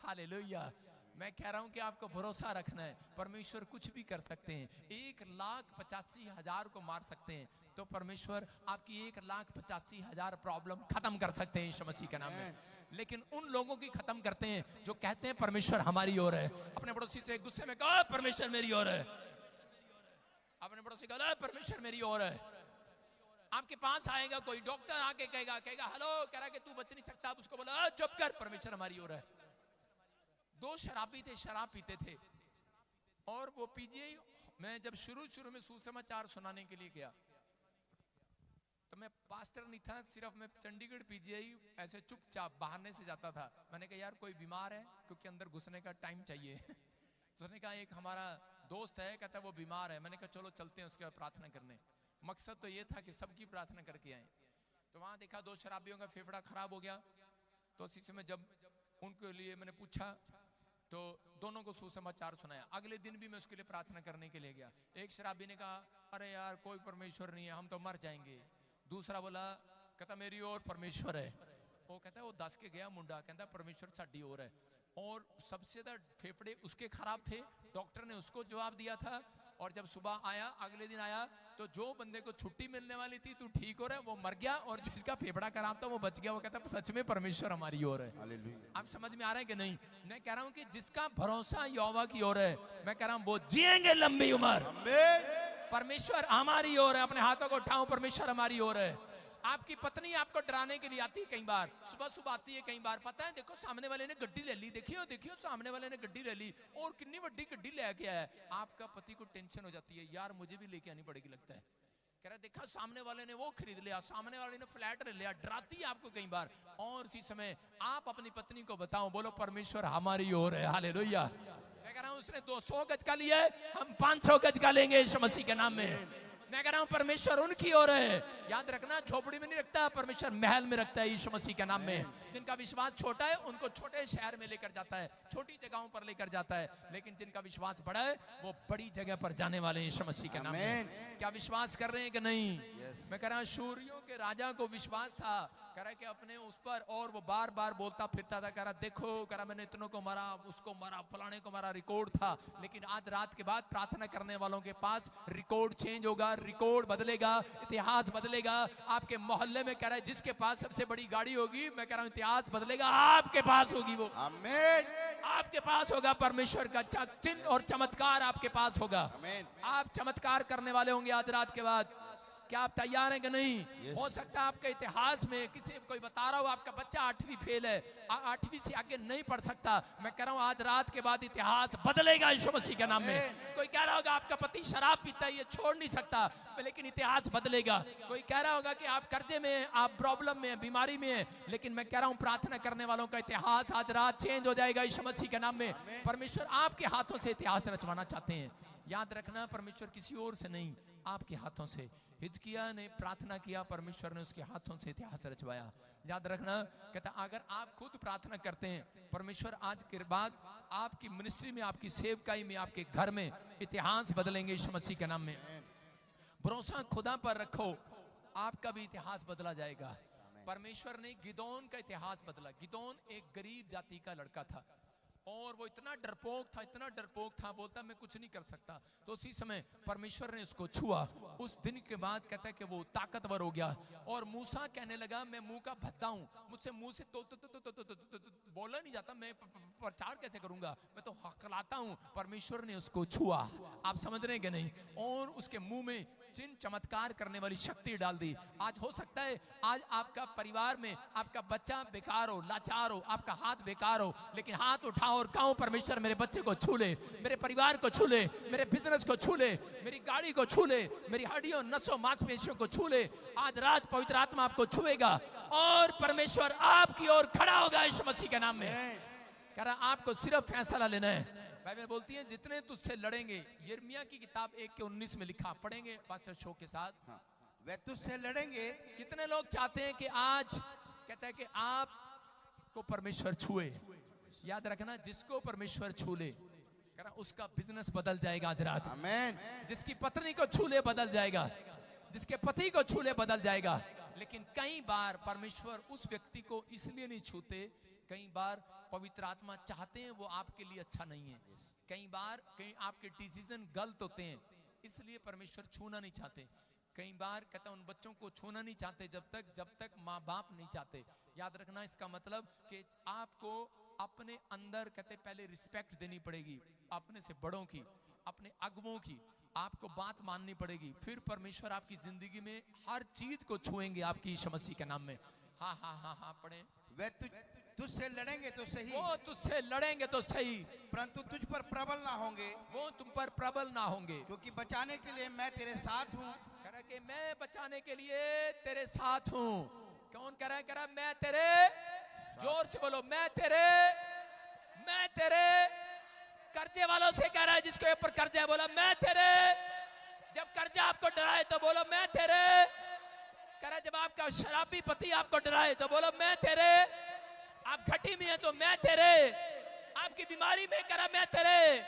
हालेलुया। मैं कह रहा हूं कि आपको भरोसा रखना है, परमेश्वर कुछ भी कर सकते हैं। 1,85,000 को मार सकते हैं, तो परमेश्वर आपकी 1,85,000 प्रॉब्लम खत्म कर सकते हैं यीशु मसीह के नाम में। लेकिन उन लोगों की खत्म करते हैं जो कहते हैं परमेश्वर हमारी ओर है। अपने पड़ोसी से गुस्से में कहो परमेश्वर मेरी ओर है। अपने पड़ोसी को कहो परमेश्वर मेरी ओर है। आपके पास आएगा कोई डॉक्टर, आके कहेगा हेलो, कह रहा है कि तू बच नहीं सकता, उसको बोला चुप कर, परमेश्वर हमारी ओर है। 2 शराबी थे, शराब पीते थे, और वो पीजीआई, मैं जब शुरू में सुसमाचार सुनाने के लिए गया, तो मैं पास्टर नहीं था, सिर्फ मैं चंडीगढ़ पीजीआई ऐसे चुपचाप बहाने से जाता था। मैंने कहा यार कोई बीमार है, क्योंकि अंदर घुसने का टाइम चाहिए। तो उसने कहा एक हमारा दोस्त है, कहता है वो बीमार है। मैंने कहा चलो चलते हैं उसके बाद प्रार्थना करने। मकसद तो ये था कि सबकी प्रार्थना करके आए। तो वहां देखा 2 शराबियों का फेफड़ा खराब हो गया। तो उसी समय जब उनके लिए मैंने पूछा, तो दोनों को सुसमाचार सुनाया। अगले दिन भी मैं उसके लिए प्रार्थना करने के लिए गया। एक शराबी ने कहा अरे यार कोई परमेश्वर नहीं है, हम तो मर जाएंगे। दूसरा बोला, कहता मेरी ओर परमेश्वर है। वो कहता है वो 10 के गया मुंडा, कहता परमेश्वर साडी ओर है। और सबसे ज्यादा फेफड़े उसके खराब थे, डॉक्टर ने उसको जवाब दिया था। और जब सुबह आया, अगले दिन आया, तो जो बंदे को छुट्टी मिलने वाली थी, तू ठीक हो रहा है, वो मर गया, और जिसका फेफड़ा खराब था वो बच गया। वो कहता सच में परमेश्वर हमारी ओर है। आप समझ में आ रहा है कि नहीं? मैं कह रहा हूं कि जिसका भरोसा यहोवा की ओर है, मैं कह रहा हूं वो जिएंगे लंबी उम्र। परमेश्वर हमारी ओर है। अपने हाथों को उठाओ, परमेश्वर हमारी ओर है। आपकी पत्नी आपको डराने के लिए आती है, कई बार सुबह आती है, कई बार पता है देखो सामने वाले ने गड्डी ले ली, देखियो सामने वाले ने गड्डी ले ली, और कितनी बड़ी गड्डी लेके आया है। आपका पति को टेंशन हो जाती है, यार मुझे भी लेके आनी पड़ेगी लगता है। कह रहा देखा सामने वाले ने वो खरीद लिया, सामने वाले ने फ्लैट ले लिया, डराती है आपको कई बार। और इसी समय आप अपनी पत्नी को बताओ, बोलो परमेश्वर हमारी ओर है। हालेलुया। मैं कह रहा हूं उसने 200 गज का लिया है, हम 500 गज का लेंगे यीशु मसीह के नाम में। मैं कह रहा हूं परमेश्वर उनकी ओर है। याद रखना, झोपड़ी में नहीं रखता परमेश्वर, महल में रखता है यीशु मसीह के नाम में। जिनका विश्वास छोटा है उनको छोटे शहर में लेकर जाता है, छोटी जगहों पर लेकर जाता है, लेकिन जिनका विश्वास बड़ा है वो बड़ी जगह पर जाने वाले हैं यीशु मसीह के नाम में। क्या विश्वास कर रहे हैं कि नहीं? मैं कह रहा हूं शूरियों के राजा को विश्वास था, कह रहा कि अपने उस पर, और वो बार बार बोलता फिरता था, कह रहा देखो, कह रहा मैंने इतनों को मारा, उसको मारा, फलाने को मारा, रिकॉर्ड था। लेकिन आज रात के बाद प्रार्थना करने वालों के पास रिकॉर्ड चेंज होगा, रिकॉर्ड बदलेगा, इतिहास बदलेगा। आपके मोहल्ले में कह रहा है जिसके पास सबसे बड़ी गाड़ी होगी, मैं कह रहा हूं इतिहास बदलेगा, आपके पास होगी वो। आमीन। आपके पास होगा परमेश्वर का चिन्ह और चमत्कार आपके पास होगा। आप चमत्कार करने वाले होंगे आज रात के बाद। क्या आप तैयार हैं कि नहीं? हो सकता है आपके इतिहास में किसी कोई बता रहा हो आपका बच्चा 8वीं फेल है, 8वीं से आगे नहीं पढ़ सकता। मैं कह रहा हूं आज रात के बाद इतिहास बदलेगा यीशु मसीह के नाम में। कोई कह रहा होगा आपका पति शराब पीता है, ये छोड़ नहीं सकता, लेकिन इतिहास बदलेगा। कोई कह रहा होगा कि आप कर्जे में हैं, आप प्रॉब्लम में हैं, बीमारी में हैं, लेकिन मैं कह रहा हूं प्रार्थना करने वालों का इतिहास आज रात चेंज हो जाएगा यीशु मसीह के नाम में। परमेश्वर आपके हाथों से इतिहास रचवाना चाहते हैं। याद रखना, परमेश्वर किसी और से नहीं, आपके हाथों से। हिजकिय्याह ने प्रार्थना किया, परमेश्वर ने उसके हाथों से इतिहास रचवाया। याद रखना, कहता अगर आप खुद प्रार्थना करते हैं, परमेश्वर आज के बाद आपकी मिनिस्ट्री में, आपकी सेवकाई में, आपके घर में इतिहास बदलेंगे यीशु मसीह के नाम में। भरोसा खुदा पर रखो, आपका भी इतिहास बदला जाएगा। परमेश्वर ने गिदोन का इतिहास बदला। गिदोन एक गरीब जाति का लड़का था, और वो इतना डरपोक था, बोलता मैं कुछ नहीं कर सकता। तो उसी समय परमेश्वर ने उसको छुआ। उस दिन के बाद कहता है कि वो ताकतवर हो गया। और मूसा कहने लगा मैं मुंह का भद्दा हूं, मुझसे मुंह से तो बोला नहीं जाता, मैं प्रचार कैसे करूंगा, मैं तो हकलाता हूं। परमेश्वर ने उसको छुआ। आप समझ रहे हैं कि नहीं? और उसके मुंह में चिन्ह चमत्कार करने वाली शक्ति डाल दी। आज हो सकता है आज आपका परिवार में आपका बच्चा बेकार हो, लाचार हो, आपका हाथ बेकार हो, लेकिन हाथ उठाओ और कहो परमेश्वर मेरे बच्चे को छू ले, मेरे परिवार को छू ले, मेरे बिजनेस को छू ले, मेरी गाड़ी को छू ले, मेरी हड्डियों नसों मांसपेशियों को छू ले। आज रात पवित्र आत्मा आपको छुएगा और परमेश्वर आपकी ओर खड़ा होगा यीशु मसीह के नाम में। कह रहा आपको सिर्फ फैसला लेना है। बाइबल बोलती है जितने तुझसे लड़ेंगे, यिर्मयाह की किताब 1:19 में लिखा, पढ़ेंगे पास्टर शो के साथ। हाँ, वे तुझसे लड़ेंगे। कितने लोग चाहते हैं कि आज कहता है कि आप को परमेश्वर छुए। याद रखना, जिसको परमेश्वर छू ले उसका बिजनेस बदल जाएगा आज रात। आमीन। जिसकी पत्नी को छू ले बदल जाएगा, जिसके पति को छू ले बदल जाएगा। लेकिन कई बार परमेश्वर उस व्यक्ति को इसलिए नहीं छूते, कई बार पवित्र आत्मा चाहते हैं वो आपके लिए अच्छा नहीं है। कई बार कई आपके डिसीजन गलत होते हैं, इसलिए परमेश्वर छूना नहीं चाहते। कई बार कहता है उन बच्चों को छूना नहीं चाहते जब तक माँ बाप नहीं चाहते। याद रखना, इसका मतलब कि आपको अपने अंदर कहते पहले रिस्पेक्ट देनी पड़ेगी, अपने से बड़ों की, अपने अगुओं की आपको बात माननी पड़ेगी। फिर परमेश्वर आपकी जिंदगी में हर चीज को छुएंगे आपकी यीशु मसीह के नाम में। हाँ हाँ हाँ हाँ पढ़े। वे तुझसे लड़ेंगे तो सही, वो तुझसे लड़ेंगे तो सही, परंतु तुझ पर प्रबल ना होंगे। वो तुम पर प्रबल ना होंगे, क्योंकि बचाने के लिए मैं तेरे साथ हूँ। कह रहा कि मैं बचाने के लिए तेरे साथ हूँ। कौन कह रहा है? मैं तेरे, जोर से बोलो, मैं तेरे कर्जे वालों से कह रहा है, जिसके ऊपर कर्जा है बोला मैं तेरे। जब कर्जा आपको डराए तो बोलो मैं तेरे। कह रहा है जब आपका शराबी पति आपको डराए तो बोलो मैं तेरे। आप घटी में है तो मैं तेरे। आपकी बीमारी में करा मैं तेरे।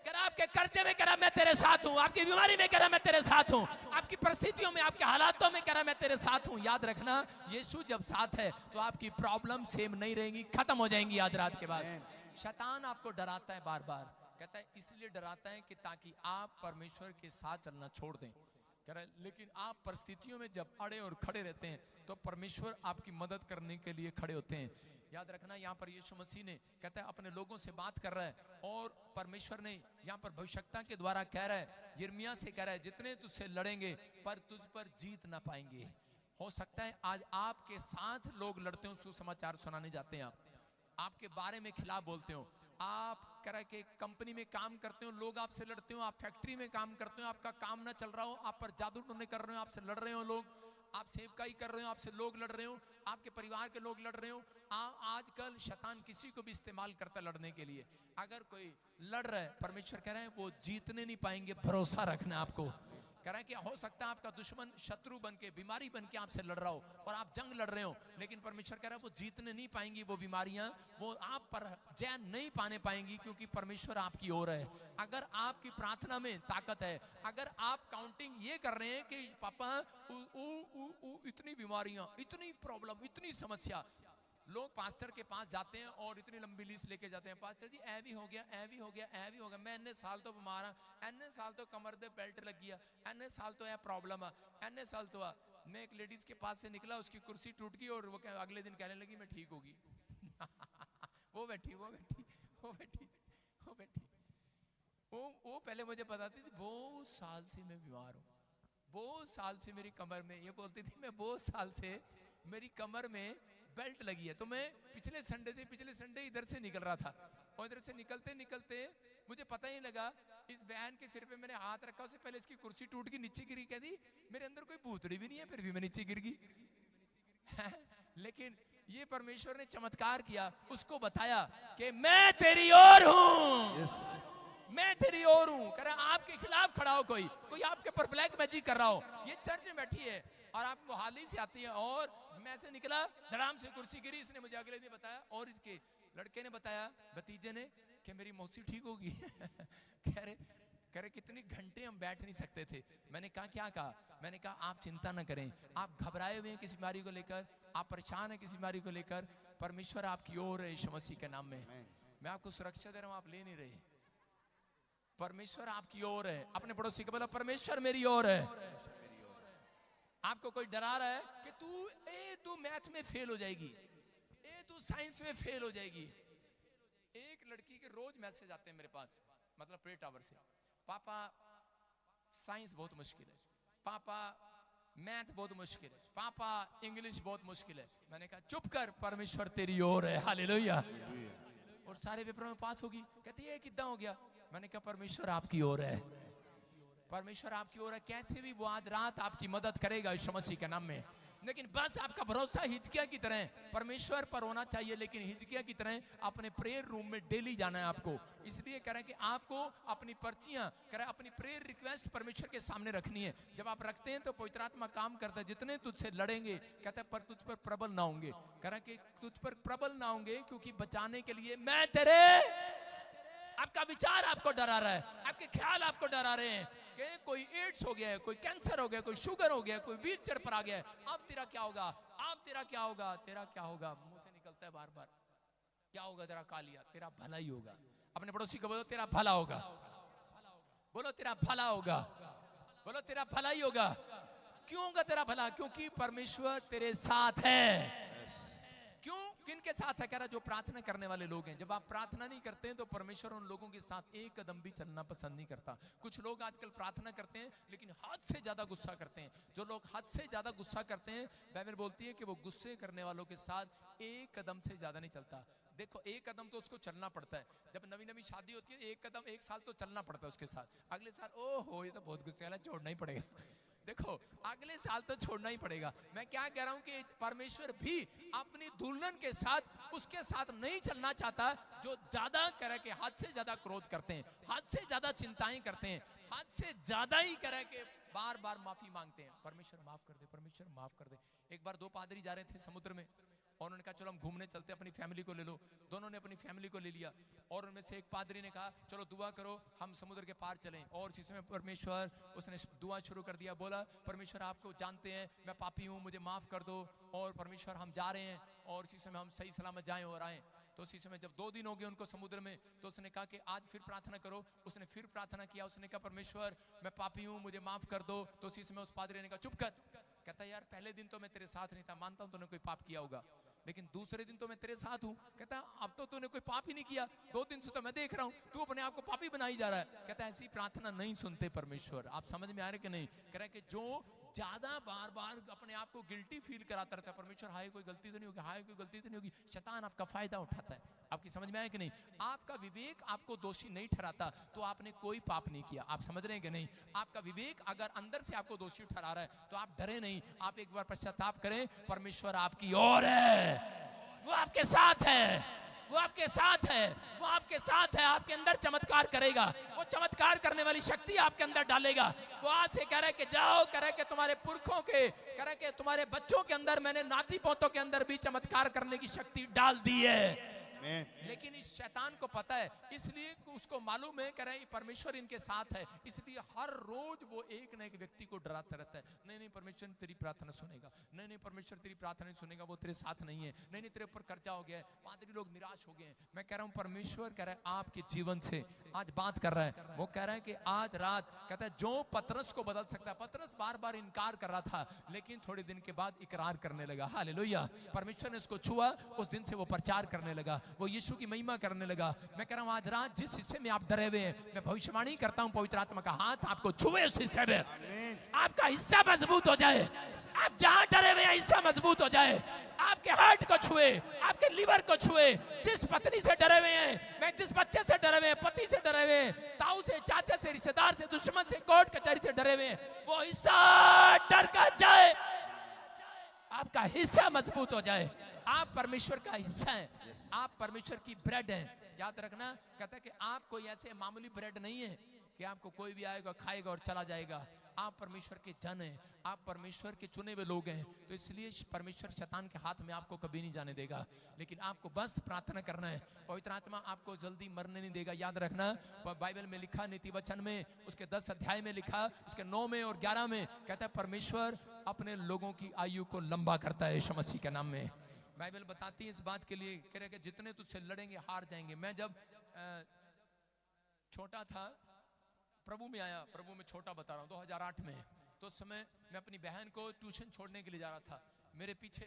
करा आपके कर्जे में करा मैं तेरे साथ हूं। आपकी बीमारी में करा मैं तेरे साथ हूं। आपकी परिस्थितियों में, आपके हालातों में करा मैं तेरे साथ हूं। याद रखना, यीशु जब साथ है तो आपकी प्रॉब्लम सेम नहीं रहेंगी, खत्म हो जाएंगी आज रात के बाद। शैतान आपको डराता है बार बार, कहता है इसलिए डराता है कि ताकि आप परमेश्वर के साथ चलना छोड़ दें। कह रहा है लेकिन आप परिस्थितियों में जब अड़े और खड़े रहते हैं तो परमेश्वर आपकी मदद करने के लिए खड़े होते हैं। याद रखना, यहाँ पर यीशु मसीह ने कहता है अपने लोगों से बात कर रहा है, और परमेश्वर ने यहाँ पर भविष्यवक्ता के द्वारा कह रहा है, यिर्मयाह से कह रहा है जितने तुझसे लड़ेंगे पर तुझ पर जीत ना पाएंगे। हो सकता है आज आपके साथ लोग लड़ते हो, सुसमाचार सुनाने जाते हैं, आपके बारे में खिलाफ बोलते हो, आप कह रहे कि कंपनी में काम करते हो लोग आपसे लड़ते हो, आप फैक्ट्री में काम करते हो आपका काम ना चल रहा हो, आप पर जादू टोने कर रहे हो, आपसे लड़ रहे हो लोग, आप सेवकाई कर रहे हो आपसे लोग लड़ रहे हो, आपके परिवार के लोग लड़ रहे हो। आजकल शैतान किसी को भी इस्तेमाल करता है लड़ने के लिए। अगर कोई लड़ रहा है, परमेश्वर कह रहे हैं वो जीतने नहीं पाएंगे, भरोसा रखना आपको। कह रहे हैं कि हो सकता है आपका दुश्मन शत्रु बन के, बीमारी बन के आपसे लड़ रहा हो और आप जंग लड़ रहे हो, लेकिन परमेश्वर कह रहा है वो जीतने नहीं पाएंगी, वो बीमारियां वो आप पर जय नहीं पाने पाएंगी, क्योंकि परमेश्वर आपकी ओर है। अगर आपकी प्रार्थना में ताकत है, अगर आप काउंटिंग ये कर रहे हैं कि पापा इतनी बीमारियां, इतनी प्रॉब्लम, इतनी समस्या, लोग पास्टर के पास जाते हैं और इतनी लंबी लिस्ट लेके जाते हैं, पास्टर जी ऐ भी हो गया, ऐ भी हो गया, ऐ भी हो गया, मैं इतने साल तो बीमार हाँ, इतने साल तो कमर दे बेल्ट लग गया, इतने साल तो यह प्रॉब्लम है, इतने साल तो मैं एक लेडीज के पास से निकला, उसकी कुर्सी टूट गई और वो अगले दिन कहने लगी मैं ठीक होगी। वो बैठी वो पहले मुझे बताती थी बहुत साल से मैं बीमार हूँ, बहुत साल से मेरी कमर में, ये बोलती थी मैं बहुत साल से मेरी कमर में बेल्ट लगी है। तो मैं पिछले संडे इधर से निकल रहा था और इधर से निकलते निकलते मुझे पता ही लगा, इस बहन के सिर पे मैंने हाथ रखा, उससे पहले इसकी कुर्सी टूट गई, नीचे गिरी। कह दी मेरे अंदर कोई भूतड़ी भी नहीं है, फिर भी मैं नीचे गिर गई। लेकिन ये परमेश्वर ने चमत्कार किया, उसको बताया कि मैं तेरी ओर हूँ, मैं तेरी ओर हूँ। कह रहा आपके खिलाफ खड़ा हो, कोई आपके पर ब्लैक मैजिक कर रहा हो, ये चर्च में बैठी है और आप मोहाली से आती है, और मैं से निकला, धड़ाम से कुर्सी गिरी। इसने मुझे अगले दिन बताया और इसके लड़के ने बताया, भतीजे ने, कि मेरी मौसी ठीक होगी। कह रहे कितनी घंटे हम बैठ नहीं सकते थे। मैंने कहा क्या कहा? मैंने कहा आप चिंता ना करें, आप घबराए हुए हैं किसी बीमारी को लेकर, आप परेशान हैं किसी बीमारी को लेकर, परमेश्वर आपकी ओर है यीशु मसीह के नाम में। मैं आपको सुरक्षा दे रहा हूं, आप ले नहीं रहे, परमेश्वर आपकी ओर है। अपने पड़ोसी को बोला परमेश्वर मेरी ओर है। आपको कोई डरा रहा है कि तू मैथ में फेल हो जाएगी, तू साइंस में फेल हो जाएगी। एक लड़की के रोज मैसेज आते हैं मेरे पास, मतलब प्रे टावर से, पापा साइंस बहुत मुश्किल है, पापा मैथ बहुत मुश्किल है, पापा इंग्लिश बहुत मुश्किल है। मैंने कहा चुप कर, परमेश्वर तेरी ओर है, हालेलुया। और सारे पेपरों में पास होगी। कहती है कितना हो गया? मैंने कहा परमेश्वर आपकी ओर है, परमेश्वर आपकी ओर है, कैसे भी वो आज रात आपकी मदद करेगा यीशु मसीह के नाम में। लेकिन बस आपका भरोसा हिजकिया की तरह परमेश्वर पर होना चाहिए, लेकिन हिजकिया की तरह अपने प्रेयर रूम में डेली जाना है आपको। इसलिए कह रहे हैं कि आपको अपनी पर्चियां, कह रहे हैं अपनी प्रेयर रिक्वेस्ट परमेश्वर के सामने रखनी है। जब आप रखते हैं तो पवित्र आत्मा काम करता है। जितने तुझसे लड़ेंगे, कहता है, पर तुझ पर प्रबल ना होंगे। कह रहा है कि तुझ पर प्रबल ना होंगे, क्योंकि बचाने के लिए मैं तेरे, आपका विचार आपको डरा रहा है, आपके ख्याल आपको डरा रहे हैं कि कोई एड्स हो गया है, कोई कैंसर हो गया, कोई शुगर हो गया, कोई व्हीलचेयर पर आ गया है, अब तेरा क्या होगा, अब तेरा क्या होगा, तेरा क्या होगा, मुंह से निकलता है बार बार, क्या होगा तेरा, कालिया, तेरा भला ही होगा। अपने पड़ोसी को बोलो तेरा भला होगा, बोलो तेरा भला होगा, बोलो तेरा भला ही होगा। क्यों होगा तेरा भला? क्योंकि परमेश्वर तेरे साथ है। क्यों? किन के साथ है? कह रहा जो प्रार्थना करने वाले लोग हैं। जब आप प्रार्थना नहीं करते हैं तो परमेश्वर उन लोगों के साथ एक कदम भी चलना पसंद नहीं करता। कुछ लोग आजकल प्रार्थना करते हैं लेकिन हद से ज्यादा गुस्सा करते हैं। जो लोग हद से ज्यादा गुस्सा करते हैं, बाइबल बोलती है कि वो गुस्से करने वालों के साथ एक कदम से ज्यादा नहीं चलता। देखो, एक कदम तो उसको चलना पड़ता है। जब नवी नवी शादी होती है, एक कदम, एक साल तो चलना पड़ता है उसके साथ। अगले साल ओहो ये तो बहुत गुस्से वाला, छोड़ना ही पड़ेगा। देखो, अगले साल तो छोड़ना ही पड़ेगा। मैं क्या कह रहा हूं कि परमेश्वर भी अपनी दुल्हन के साथ उसके साथ नहीं चलना चाहता जो ज्यादा करे के हद से ज्यादा क्रोध करते हैं, हद से ज्यादा चिंताएं करते हैं, हद से ज्यादा ही करे के बार बार माफी मांगते हैं। परमेश्वर माफ कर दे, परमेश्वर माफ कर दे। एक बार दो पादरी जा रहे थे समुद्र में और उन्होंने कहा चलो हम घूमने चलते हैं, अपनी फैमिली को ले लो। दोनों ने अपनी फैमिली को ले लिया और उनमें से एक पादरी ने कहा चलो दुआ करो हम समुद्र के पार चलें। और जिसमें परमेश्वर, उसने दुआ शुरू कर दिया, बोला परमेश्वर आपको जानते हैं मैं पापी हूँ, मुझे माफ कर दो। और परमेश्वर हम जा रहे हैं और इसी समय हम सही सलामत जाएं और आएं। तो उसी समय जब 2 दिन हो गए उनको समुद्र में, तो उसने कहा कि आज फिर प्रार्थना करो। उसने फिर प्रार्थना किया, उसने कहा परमेश्वर मैं पापी हूँ, मुझे माफ कर दो। तो उसी समय उस पादरी ने कहा चुप कर। कहता यार पहले दिन तो मैं तेरे साथ नहीं था, मानता हूँ तूने कोई पाप किया होगा, लेकिन दूसरे दिन तो मैं तेरे साथ हूँ। कहता अब तो तूने कोई पाप ही नहीं किया, 2 दिन से तो मैं देख रहा हूँ तू अपने आप को पापी बनाई जा रहा है। कहता ऐसी प्रार्थना नहीं सुनते परमेश्वर। आप समझ में आ रहे कि नहीं? कह रहा है कि जो ज्यादा बार बार अपने आप को गिल्टी फील कराता रहता है, परमेश्वर हाय कोई गलती तो नहीं होगी, हाय कोई गलती तो नहीं होगी, शैतान आपका फायदा उठाता है। आपकी समझ में आया कि नहीं? आपका विवेक आपको दोषी नहीं ठहराता तो आपने कोई पाप नहीं किया। आप समझ रहे हैं कि नहीं? आपका विवेक अगर अंदर से आपको दोषी ठहरा रहा है तो आप डरे नहीं, आप एक बार पश्चाताप करें, परमेश्वर आपकी ओर है, वो आपके साथ है, वो आपके साथ है, वो आपके साथ है, आपके अंदर चमत्कार करेगा, वो चमत्कार करने वाली शक्ति आपके अंदर डालेगा। वो आज से कह रहा है कि जाओ, कह रहा है कि तुम्हारे पुरखों के, कह रहा है कि तुम्हारे बच्चों के अंदर मैंने नाती पोतों के अंदर भी चमत्कार करने की शक्ति डाल दी है। लेकिन इस शैतान को पता है, इसलिए उसको मालूम है, कह रहे हैं परमेश्वर इनके साथ है, इसलिए हर रोज वो एक न एक व्यक्ति को डराता रहता है। नहीं नहीं परमेश्वर तेरी प्रार्थना सुनेगा, नहीं नहीं परमेश्वर तेरी प्रार्थना नहीं सुनेगा, वो तेरे साथ नहीं है, नहीं नहीं तेरे ऊपर कर्जा हो गया है, पादरी लोग निराश हो गए हैं। मैं कह रहा हूं परमेश्वर कह रहा है आपके जीवन से आज बात कर रहा है। वो कह रहा है कि आज रात, कहता है जो पतरस को बदल सकता है। पतरस बार बार इनकार कर रहा था लेकिन थोड़े दिन के बाद इकरार करने लगा। हालेलुया। परमेश्वर ने उसको छुआ, उस दिन से वो प्रचार करने लगा, वो यीशु की महिमा करने लगा। मैं कह रहा हूं आज रात जिस हिस्से में आप डरे हुए हैं, मैं भविष्यवाणी करता हूं पवित्र आत्मा का हाथ आपको छुए उस हिस्से में, आपका हिस्सा मजबूत हो जाए। आप जहां डरे हुए हैं हिस्सा मजबूत हो जाए, आपके हार्ट को छुए, आपके लिवर को छुए। जिस पत्नी से डरे हुए हैं, मैं जिस बच्चे से डरे हुए हैं, पति से डरे हुए हैं, ताऊ से, चाचा से, रिश्तेदार से, दुश्मन से, कोर्ट कचहरी से डरे हुए हैं, वो हिस्सा डर कर जाए, आपका हिस्सा मजबूत हो जाए। आप परमेश्वर का हिस्सा हैं, आप परमेश्वर की ब्रेड हैं। याद रखना, कहता है कि आप कोई ऐसे मामूली ब्रेड नहीं है कि आपको कोई भी आएगा खाएगा और चला जाएगा। आप परमेश्वर के जन हैं, आप परमेश्वर के चुने हुए लोग हैं। तो इसलिए परमेश्वर शैतान के हाथ में आपको कभी नहीं जाने देगा, लेकिन आपको बस प्रार्थना करना है। पवित्र आत्मा आपको जल्दी मरने नहीं देगा। याद रखना, बाइबल में लिखा, नीति वचन में उसके 10 अध्याय में लिखा, उसके 9 में और 11 में कहता है परमेश्वर अपने लोगों की आयु को लंबा करता है यीशु मसीह के नाम में। बाइबल बताती है इस बात के लिए, कह रहे कि जितने तुझसे लड़ेंगे हार जाएंगे। मैं जब छोटा था प्रभु में आया, प्रभु में छोटा बता रहा हूँ 2008 में, तो उस समय मैं अपनी बहन को ट्यूशन छोड़ने के लिए जा रहा था। मेरे पीछे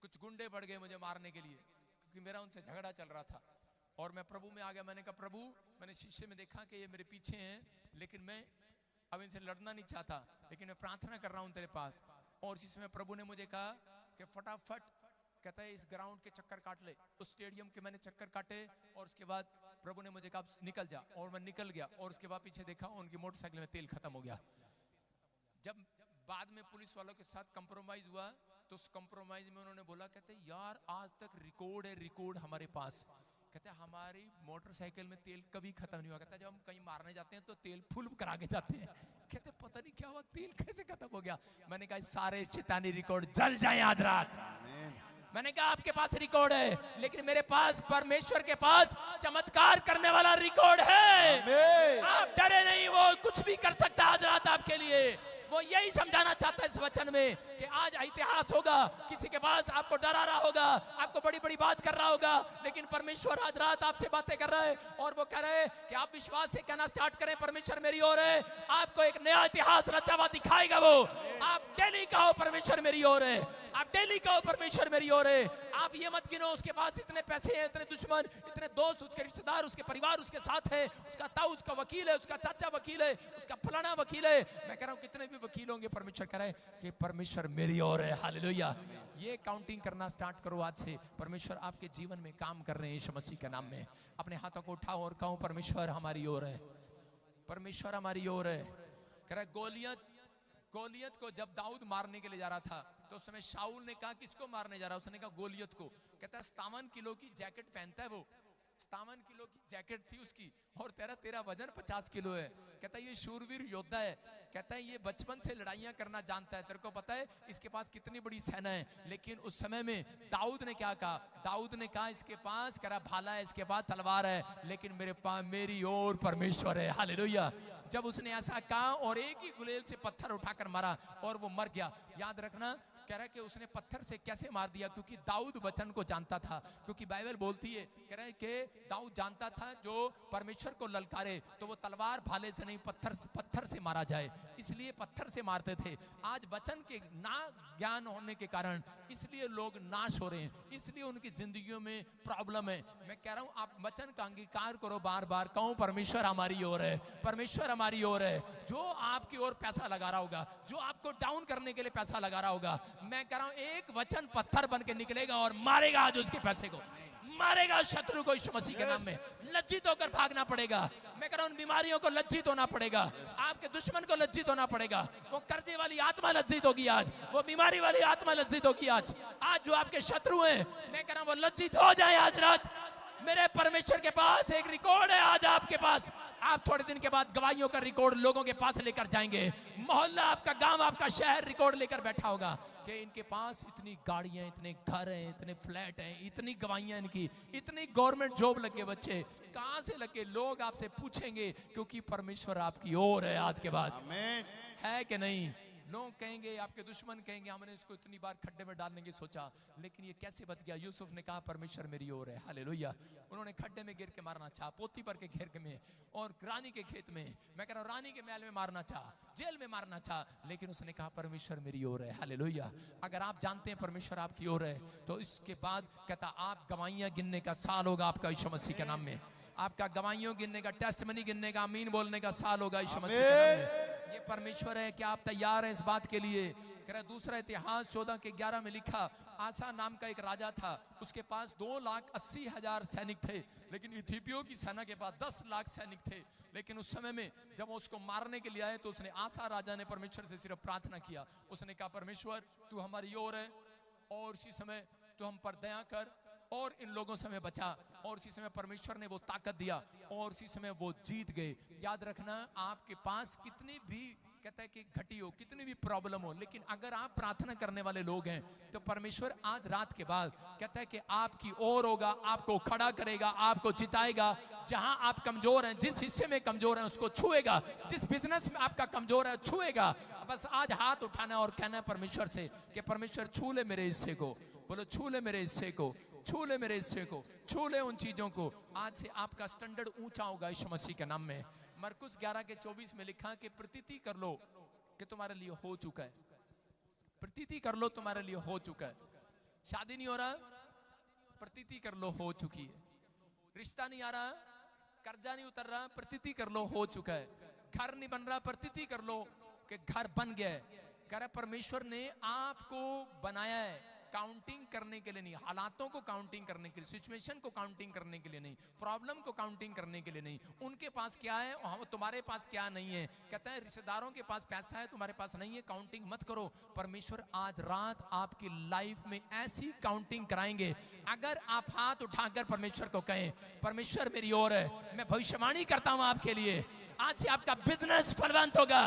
कुछ गुंडे बढ़ गए मुझे मारने के लिए, क्योंकि मेरा उनसे झगड़ा चल रहा था। और मैं प्रभु में आ गया। मैंने कहा प्रभु, मैंने शीशे में देखा कि ये मेरे पीछे हैं, लेकिन मैं अब इनसे लड़ना नहीं चाहता, लेकिन मैं प्रार्थना कर रहा हूँ तेरे पास। और इसी समय प्रभु ने मुझे कहा कि फटाफट, कहता है इस ग्राउंड के चक्कर काट ले। उस स्टेडियम के मैंने चक्कर काटे और उसके बाद प्रभु ने मुझे कहा निकल जा, और मैं निकल गया। और उसके बाद पीछे देखा उनकी मोटरसाइकिल में तेल खत्म हो गया। जब बाद में पुलिस वालों के साथ कंप्रोमाइज हुआ, तो उस कंप्रोमाइज में उन्होंने बोला, कहते यार आज तक रिकॉर्ड है, रिकॉर्ड हमारे पास, कहते हमारी मोटरसाइकिल में तेल कभी खत्म नहीं हुआ, कहता जब हम कहीं मारने जाते हैं तो तेल फुल करा के जाते हैं, कहते पता नहीं क्या हुआ, तेल कैसे खत्म हो गया। मैंने कहा सारे शैतानी रिकॉर्ड जल जाएं आज रात। मैंने कहा आपके पास रिकॉर्ड है, लेकिन मेरे पास परमेश्वर के पास चमत्कार करने वाला रिकॉर्ड है। आप डरे नहीं, वो कुछ भी कर सकता है आज रात आपके लिए। वो यही समझाना चाहता है इस वचन में कि आज इतिहास होगा, किसी के पास आपको डरा रहा होगा, आपको बड़ी बड़ी बात कर रहा होगा, लेकिन परमेश्वर आज रात आपसे बातें कर रहा है और वो कह रहे हैं कि आप विश्वास से कहना स्टार्ट करें, परमेश्वर मेरी ओर है। आपको एक नया इतिहास रचा हुआ दिखाएगा वो। आप डेली कहो परमेश्वर मेरी ओर है, आप डेली कहो परमेश्वर मेरी ओर है। आप ये मत गिनो उसके पास इतने पैसे हैं, इतने दुश्मन, इतने दोस्त, उसके रिश्तेदार, उसके परिवार उसके साथ है, उसका ताऊ उसका वकील है, उसका चाचा वकील है, उसका फलाना वकील है। मैं कह रहा हूं कितने भी वकील होंगे, परमेश्वर कह रहा है कि परमेश्वर मेरी ओर है। हालेलुया। ये काउंटिंग करना स्टार्ट करो आज से। परमेश्वर आपके जीवन में काम कर रहे हैं यीशु मसीह के नाम में। अपने हाथों को उठाओ और कहो परमेश्वर हमारी ओर है, परमेश्वर हमारी ओर है। कह रहा है गोलियत को जब दाऊद मारने के लिए जा रहा था तो उस समय शाऊल ने कहा किसको मारने जा रहा है, उसने कहा गोलियत को। कहता है 57 किलो की जैकेट पहनता है वो, 57 किलो की जैकेट थी उसकी, और तेरा वजन 50 किलो है। कहता है ये शूरवीर योद्धा है, कहता है ये बचपन से लड़ाइयां करना जानता है, तेरे को पता है इसके पास कितनी बड़ी सेना है। लेकिन उस समय में दाऊद ने क्या कहा, दाऊद ने कहा इसके पास करा भाला है, इसके पास तलवार है, लेकिन मेरे पास मेरी ओर परमेश्वर है। हालेलुया। जब उसने ऐसा कहा और एक ही गुलेल से पत्थर उठाकर मारा और वो मर गया। याद रखना, कह रहा है कि उसने पत्थर से कैसे मार दिया, क्योंकि दाऊद वचन को जानता था। क्योंकि बाइबल बोलती है, कह रहा है कि दाऊद जानता था जो परमेश्वर को ललकारे तो वो तलवार भाले से नहीं पत्थर से मारा जाए, इसलिए पत्थर से मारते थे। आज वचन के ना ज्ञान होने के कारण इसलिए लोग नाश हो रहे हैं, इसलिए उनकी जिंदगियों में प्रॉब्लम है। मैं कह रहा हूं आप वचन का अंगीकार करो, बार बार कहो परमेश्वर हमारी ओर है, परमेश्वर हमारी ओर है। जो आपकी ओर पैसा लगा रहा होगा, जो आपको डाउन करने के लिए पैसा लगा रहा होगा, मैं कह रहा हूं एक वचन पत्थर बन के निकलेगा और मारेगा आज उसके पैसे को, मारेगा शत्रु को यीशु मसीह के नाम में। लज्जित होकर भागना पड़ेगा। मैं कह रहा हूं बीमारियों को लज्जित होना पड़ेगा, आपके दुश्मन को लज्जित होना पड़ेगा। वो कर्जे वाली आत्मा लज्जित होगी आज, वो बीमारी वाली आत्मा लज्जित होगी आज। आज जो आपके शत्रु हैं, मैं कह रहा हूं वो लज्जित हो जाए आज रात। मेरे परमेश्वर के पास एक रिकॉर्ड है आज आपके पास। आप थोड़े दिन के बाद गवाहियों का रिकॉर्ड लोगों के पास लेकर जाएंगे। मोहल्ला, आपका गांव, आपका शहर रिकॉर्ड लेकर बैठा होगा कि इनके पास इतनी गाड़ियां, इतने घर हैं, इतने फ्लैट हैं, इतनी गवाहियां इनकी, इतनी गवर्नमेंट जॉब लगे, बच्चे कहां से लगे। लोग आपसे पूछेंगे क्योंकि परमेश्वर आपकी ओर है आज के बाद। आमीन। है कि नहीं? लोग कहेंगे, आपके दुश्मन कहेंगे हमने इसको इतनी बार खड्डे में डालने की सोचा, लेकिन ये कैसे बच गया। यूसुफ ने कहा परमेश्वर मेरी ओर है। हालेलुया। उन्होंने खड्डे में गिर के मारना चाहा, पोती पर के घेर के में, और रानी के खेत में, मैं कह रहा हूं रानी के महल में मारना चाहा, जेल में मारना चाहा, लेकिन उसने कहा परमेश्वर मेरी ओर है। हालेलुया। अगर आप जानते हैं परमेश्वर आपकी ओर है, तो इसके बाद कहता आप गवाहियां गिनने का साल होगा आपका यीशु मसीह के नाम में। आपका गवाहियों गिनने का, टेस्टमनी गिनने का, आमीन बोलने का साल होगा यीशु मसीह के नाम में। ये परमेश्वर है। क्या आप तैयार हैं इस बात के लिए? कह रहा दूसरा इतिहास 14:11 में लिखा, आसा नाम का एक राजा था, उसके पास 2,80,000 सैनिक थे, लेकिन इथियोपियों की सेना के पास 10 लाख सैनिक थे। लेकिन उस समय में जब उसको मारने के लिए आए तो उसने, आसा राजा ने परमेश्वर से सिर्फ प्रार्थना किया। उसने कहा परमेश्वर तू हमारी ओर है और इसी समय तू हम पर दया कर और इन लोगों से हमें बचा। और इसी समय परमेश्वर ने वो ताकत दिया और इसी समय वो जीत गए। याद रखना, आपके पास कितनी भी कहता है कि घटी हो, कितनी भी प्रॉब्लम हो, लेकिन अगर आप प्रार्थना करने वाले लोग हैं तो परमेश्वर आज रात के बाद कहता है कि आपकी ओर होगा, आपको खड़ा करेगा, आपको जिताएगा। जहां आप कमजोर हैं, जिस हिस्से में कमजोर हैं उसको छुएगा, जिस बिजनेस में आपका कमजोर है छुएगा। बस आज हाथ उठाना और कहना परमेश्वर से कि परमेश्वर छू ले मेरे हिस्से को। बोलो छू ले मेरे हिस्से को, छू ले मेरे हिस्से को, छू ले उन चीजों को। आज से आपका स्टैंडर्ड ऊंचा होगा यीशु मसीह के नाम में। मरकुस 11:24 में लिखा कि प्रतीति कर लो कि तुम्हारे लिए हो चुका है। प्रतीति कर लो तुम्हारे लिए हो चुका है। शादी नहीं हो रहा, प्रतीति कर लो हो चुकी है। रिश्ता नहीं आ रहा, कर्जा नहीं उतर रहा, प्रतीति कर लो हो चुका है। घर नहीं बन रहा, प्रतीति कर लो कि घर बन गया है। कह रहा परमेश्वर ने आपको बनाया है, काउंटिंग करने के लिए नहीं, हालातों को काउंटिंग करने के लिए, सिचुएशन को काउंटिंग करने के लिए नहीं, प्रॉब्लम को काउंटिंग करने के लिए नहीं। उनके पास क्या है और तुम्हारे पास क्या नहीं है। कहता है रिश्तेदारों के पास पैसा है, तुम्हारे पास नहीं है, काउंटिंग मत करो। परमेश्वर आज रात आपकी लाइफ में ऐसी काउंटिंग कराएंगे। अगर आप हाथ उठाकर परमेश्वर को कहें, परमेश्वर मेरी ओर है, मैं भविष्यवाणी करता हूं आपके लिए, आज से आपका बिजनेस फलवंत होगा,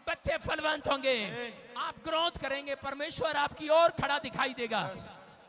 बच्चे फलवंत होंगे, आप ग्रोथ करेंगे, परमेश्वर आपकी ओर खड़ा दिखाई देगा।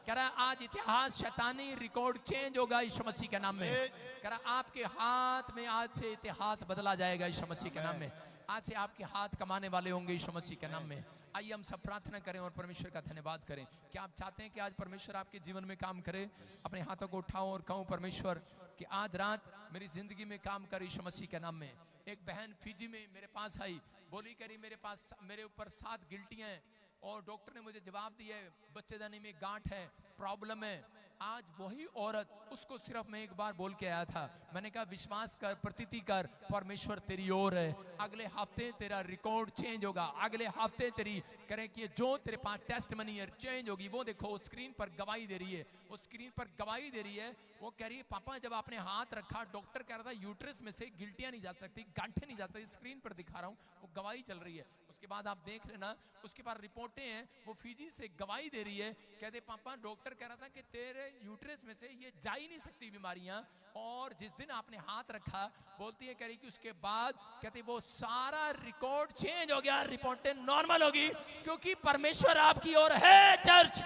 कह रहा आज इतिहास, शैतानी रिकॉर्ड चेंज होगा यीशु मसीह के नाम में। कह रहा आपके हाथ में आज से इतिहास बदला जाएगा यीशु मसीह के नाम में। आज से आपके हाथ कमाने वाले होंगे यीशु मसीह के नाम में। आइए हम सब प्रार्थना करें और परमेश्वर का धन्यवाद करें। क्या आप चाहते हैं कि आज परमेश्वर आपके जीवन में काम करे? अपने हाथों को उठाओ और कहूं, परमेश्वर कि आज रात मेरी जिंदगी में काम कर यीशु मसीह के नाम में। एक बहन फिजी में मेरे पास आई, बोली करी मेरे ऊपर 7 गिल्टियां हैं और डॉक्टर ने मुझे जवाब दिया है बच्चेदानी में गांठ है, प्रॉब्लम है। आज वही औरत, उसको सिर्फ मैं एक बार बोल के आया था, मैंने कहा विश्वास कर, प्रतीति कर, परमेश्वर तेरी ओर है। अगले हफ्ते तेरा रिकॉर्ड चेंज होगा, अगले हफ्ते तेरी करें कि जो तेरे पास टेस्ट मनी है चेंज होगी। वो देखो वो स्क्रीन पर गवाही दे रही है, वो स्क्रीन पर गवाही दे रही है। वो कह रही है पापा जब आपने हाथ रखा डॉक्टर कह रहा था यूट्रस में से गिल्टियां नहीं जा सकती, गांठें नहीं जा सकती, स्क्रीन पर दिखा रहा हूँ, वो गवाही चल रही है। उसके बाद आप देख लेना, उसके बाद रिपोर्टें हैं, वो फिजी से गवाही दे रही है। कहते पापा डॉक्टर कह रहा था कि तेरे यूट्रस में से ये जा ही नहीं सकती बीमारियां, और जिस दिन आपने हाथ रखा, बोलती है कह रही कि उसके बाद कहते वो सारा रिकॉर्ड चेंज हो गया, रिपोर्टें नॉर्मल होगी, क्योंकि परमेश्वर आपकी ओर है। चर्च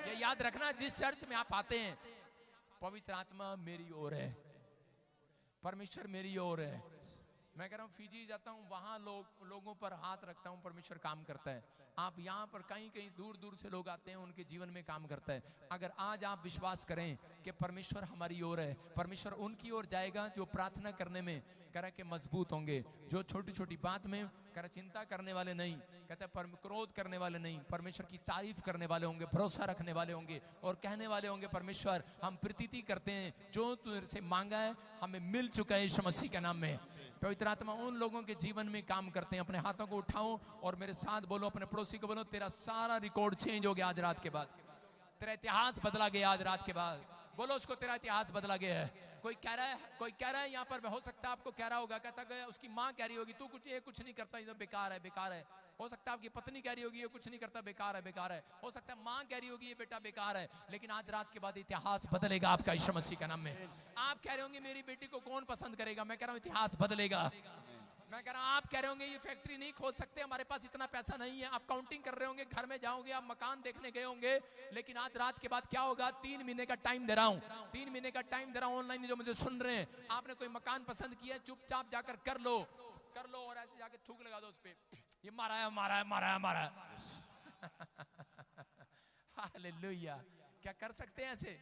ये याद रखना, जिस चर्च में आप आते हैं पवित्र आत्मा मेरी ओर है, परमेश्वर मेरी ओर है। मैं कह रहा हूँ फिजी जाता हूँ, वहां लोगों पर हाथ रखता हूँ, परमेश्वर काम करता है। आप यहाँ पर कहीं कहीं दूर दूर से लोग आते हैं, उनके जीवन में काम करता है। अगर आज आप विश्वास करें कि परमेश्वर हमारी ओर है, परमेश्वर उनकी ओर जाएगा जो प्रार्थना करने में कह के मजबूत होंगे, जो छोटी छोटी बात में कह चिंता करने वाले नहीं, कहते क्रोध करने वाले नहीं, परमेश्वर की तारीफ करने वाले होंगे, भरोसा रखने वाले होंगे और कहने वाले होंगे परमेश्वर हम प्रतीति करते हैं, जो तुझसे मांगा है हमें मिल चुका है यीशु मसीह के नाम में। पवित्र आत्मा उन लोगों के जीवन में काम करते हैं। अपने हाथों को उठाओ और मेरे साथ बोलो, अपने पड़ोसी को बोलो, तेरा सारा रिकॉर्ड चेंज हो गया आज रात के बाद, तेरा इतिहास बदला गया आज रात के बाद। बोलो उसको, तेरा इतिहास बदला गया है। कोई कह रहा है यहाँ पर, हो सकता है आपको कह रहा होगा, कहता गया उसकी माँ कह रही होगी तू कुछ नहीं करता, ये तो बेकार है बेकार है। हो सकता है आपकी पत्नी कह रही होगी ये कुछ नहीं करता, बेकार है बेकार है। हो सकता है माँ कह रही होगी ये बेटा बेकार है। लेकिन आज रात के बाद इतिहास बदलेगा आपका यीशु मसीह के नाम में। आप कह रहे होंगे मेरी बेटी को कौन पसंद करेगा, मैं कह रहा हूँ इतिहास बदलेगा। मैं कह रहा हूं आप कह रहे होंगे ये फैक्ट्री नहीं खोल सकते, हमारे पास इतना पैसा नहीं है। आप काउंटिंग कर रहे होंगे, घर में जाओगे, आप मकान देखने गए होंगे। लेकिन आज रात के बाद क्या होगा? 3 महीने का टाइम दे रहा हूं, 3 महीने का टाइम दे रहा हूं। ऑनलाइन जो मुझे सुन रहे हैं, आपने कोई मकान पसंद किया, चुपचाप जाकर कर लो और ऐसे जाके थूक लगा दो उस पे, ये मारा है मारा है मारा है मारा है। हालेलुया। क्या कर सकते हैं? ऐसे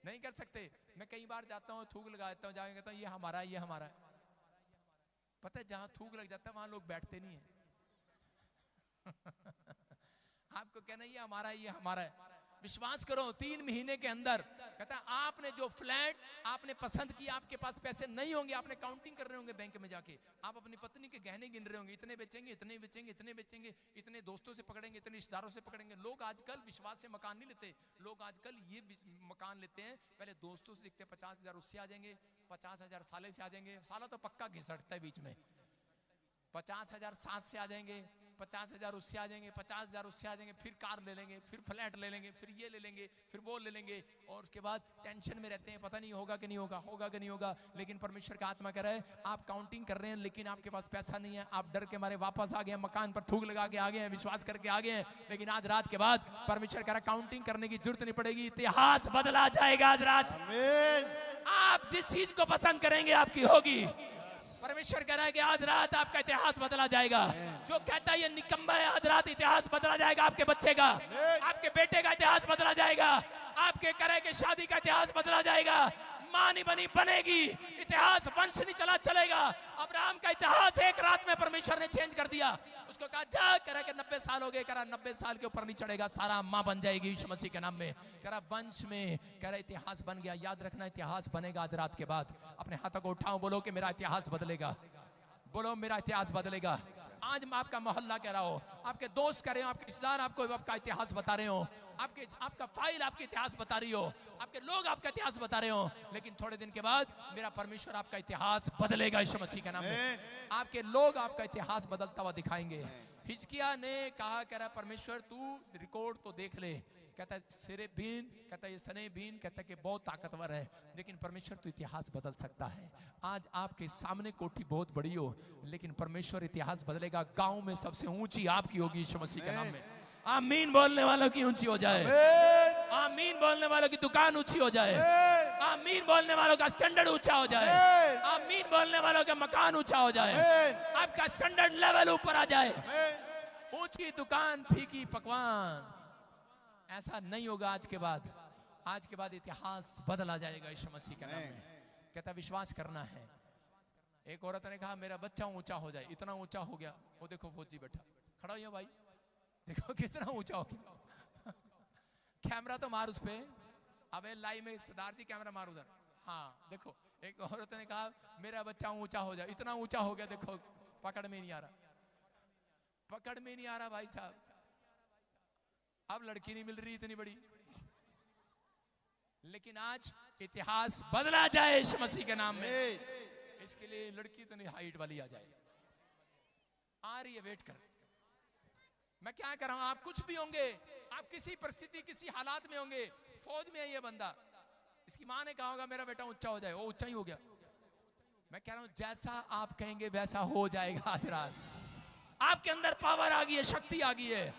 नहीं कर सकते। मैं कई बार जाता हूँ, थूक लगा देता हूँ, जाके कहता हूँ ये हमारा है ये हमारा है। पता है जहां थूक लग जाता है वहां लोग बैठते नहीं है। आपको कहना ये हमारा है ये हमारा है। विश्वास करो 3 महीने के अंदर कहता है आपने जो फ्लैट आपने पसंद किया, आपके पास पैसे नहीं होंगे, आपने काउंटिंग कर रहे होंगे बैंक में जाके, आप अपनी पत्नी के गहने गिन रहे होंगे, इतने बेचेंगे इतने बेचेंगे इतने बेचेंगे, इतने दोस्तों से पकड़ेंगे, इतने रिश्तेदारों से पकड़ेंगे। लोग आजकल विश्वास से मकान नहीं लेते, लोग आजकल ये मकान लेते हैं, पहले दोस्तों से दिखते हैं 50,000 उससे आ जाएंगे, 50,000 साले से आ जाएंगे, साला तो पक्का घिसटता है बीच में, 50,000 सास से आ जाएंगे, 50,000 उससे आ जाएंगे, 50,000 उससे आ जाएंगे, फिर कार ले लेंगे, फिर फ्लैट ले लेंगे, फिर ये ले लेंगे, फिर वो ले लेंगे, और उसके बाद टेंशन में रहते हैं, पता नहीं होगा कि नहीं होगा, होगा कि नहीं होगा। लेकिन परमेश्वर का आत्मा कह रहा है आप काउंटिंग कर रहे हैं लेकिन आपके पास पैसा नहीं है, आप डर के मारे वापस आ गए, मकान पर थूक लगा के आ गए हैं, विश्वास करके आ गए हैं। लेकिन आज रात के बाद परमेश्वर कह रहा है काउंटिंग करने की जरूरत नहीं पड़ेगी, इतिहास बदला जाएगा आज रात। आप जिस चीज को पसंद करेंगे आपकी होगी। परमेश्वर कह रहा है कि आज रात आपका इतिहास बदला जाएगा। जो कहता है ये निकम्मा है, आज रात इतिहास बदला जाएगा। आपके बच्चे का, आपके बेटे का इतिहास बदला जाएगा, आपके करे के शादी का इतिहास बदला जाएगा। मां नहीं बनी बनेगी, इतिहास वंश नहीं चला चलेगा। अब्राहम का इतिहास एक रात में परमेश्वर ने चेंज कर दिया। उसको कहा जा, कह के 90 साल हो गए, कह 90 साल के ऊपर नहीं चढ़ेगा, सारा मां बन जाएगी यीशु मसीह के नाम में। कह वंश में कह इतिहास बन गया। याद रखना इतिहास बनेगा आज रात के बाद। अपने हाथों को उठाओ, बोलो कि मेरा इतिहास बदलेगा, बोलो मेरा इतिहास बदलेगा। आज आपका मोहल्ला कह रहा हो, आपके दोस्त कह रहे हो, आपके रिश्तेदार आपको आपका इतिहास बता रहे हो, आपका फाइल आपके इतिहास बता रही हो, आपके लोग आपका इतिहास बता रहे हो, लेकिन थोड़े दिन के बाद मेरा परमेश्वर आपका इतिहास बदलेगा यीशु मसीह के नाम में। आपके लोग आपका इतिहास बदलता हुआ दिखाएंगे। हिजकिया ने कहा, कह रहा परमेश्वर तू रिकॉर्ड तो देख ले, कहता है सिरे बीन, कहता है ये सने बीन, कहता है कि बहुत ताकतवर है, लेकिन परमेश्वर तो इतिहास बदल सकता है। आज आपके सामने कोठी बहुत बड़ी हो, लेकिन परमेश्वर इतिहास बदलेगा। गांव में सबसे ऊंची आपकी होगी यीशु मसीह के नाम में। आमीन बोलने वालों की ऊंची हो जाए, आमीन बोलने वालों की दुकान ऊंची हो जाए, आमीन बोलने वालों का स्टैंडर्ड ऊंचा हो जाए, आमीन बोलने वालों का मकान ऊंचा हो जाए, आपका स्टैंडर्ड लेवल ऊपर आ जाए। ऊंची दुकान फीकी पकवान ऐसा नहीं होगा आज के बाद। आज के बाद इतिहास बदला जाएगा यीशु मसीह के नाम में। कहता विश्वास करना है। एक औरत ने कहा मेरा बच्चा ऊंचा हो जाए, इतना ऊंचा हो गया, वो देखो फौजी बैठा खड़ा हो भाई, देखो कितना ऊंचा हो गया। कैमरा तो मार उस पे, अबे लाइव में सरदार जी कैमरा मार उधर। हाँ देखो, एक औरत ने कहा मेरा बच्चा ऊंचा हो जाए, इतना ऊंचा हो गया, देखो पकड़ में नहीं आ रहा, पकड़ में नहीं आ रहा भाई साहब। अब लड़की नहीं मिल रही इतनी बड़ी, लेकिन आज इतिहास बदला जाए यीशु मसीह के नाम में। इसके लिए लड़की इतनी हाइट वाली आ जाए, आ रही है, वेट कर। मैं क्या कर रहा हूं, आप कुछ भी होंगे, आप किसी परिस्थिति किसी हालात में होंगे। फौज में है ये बंदा, इसकी माँ ने कहा होगा मेरा बेटा ऊंचा हो जाए, वो ऊंचा ही हो गया। मैं कह रहा हूं जैसा आप कहेंगे वैसा हो जाएगा। आज रात आपके अंदर पावर आ गई है, शक्ति आ गई है।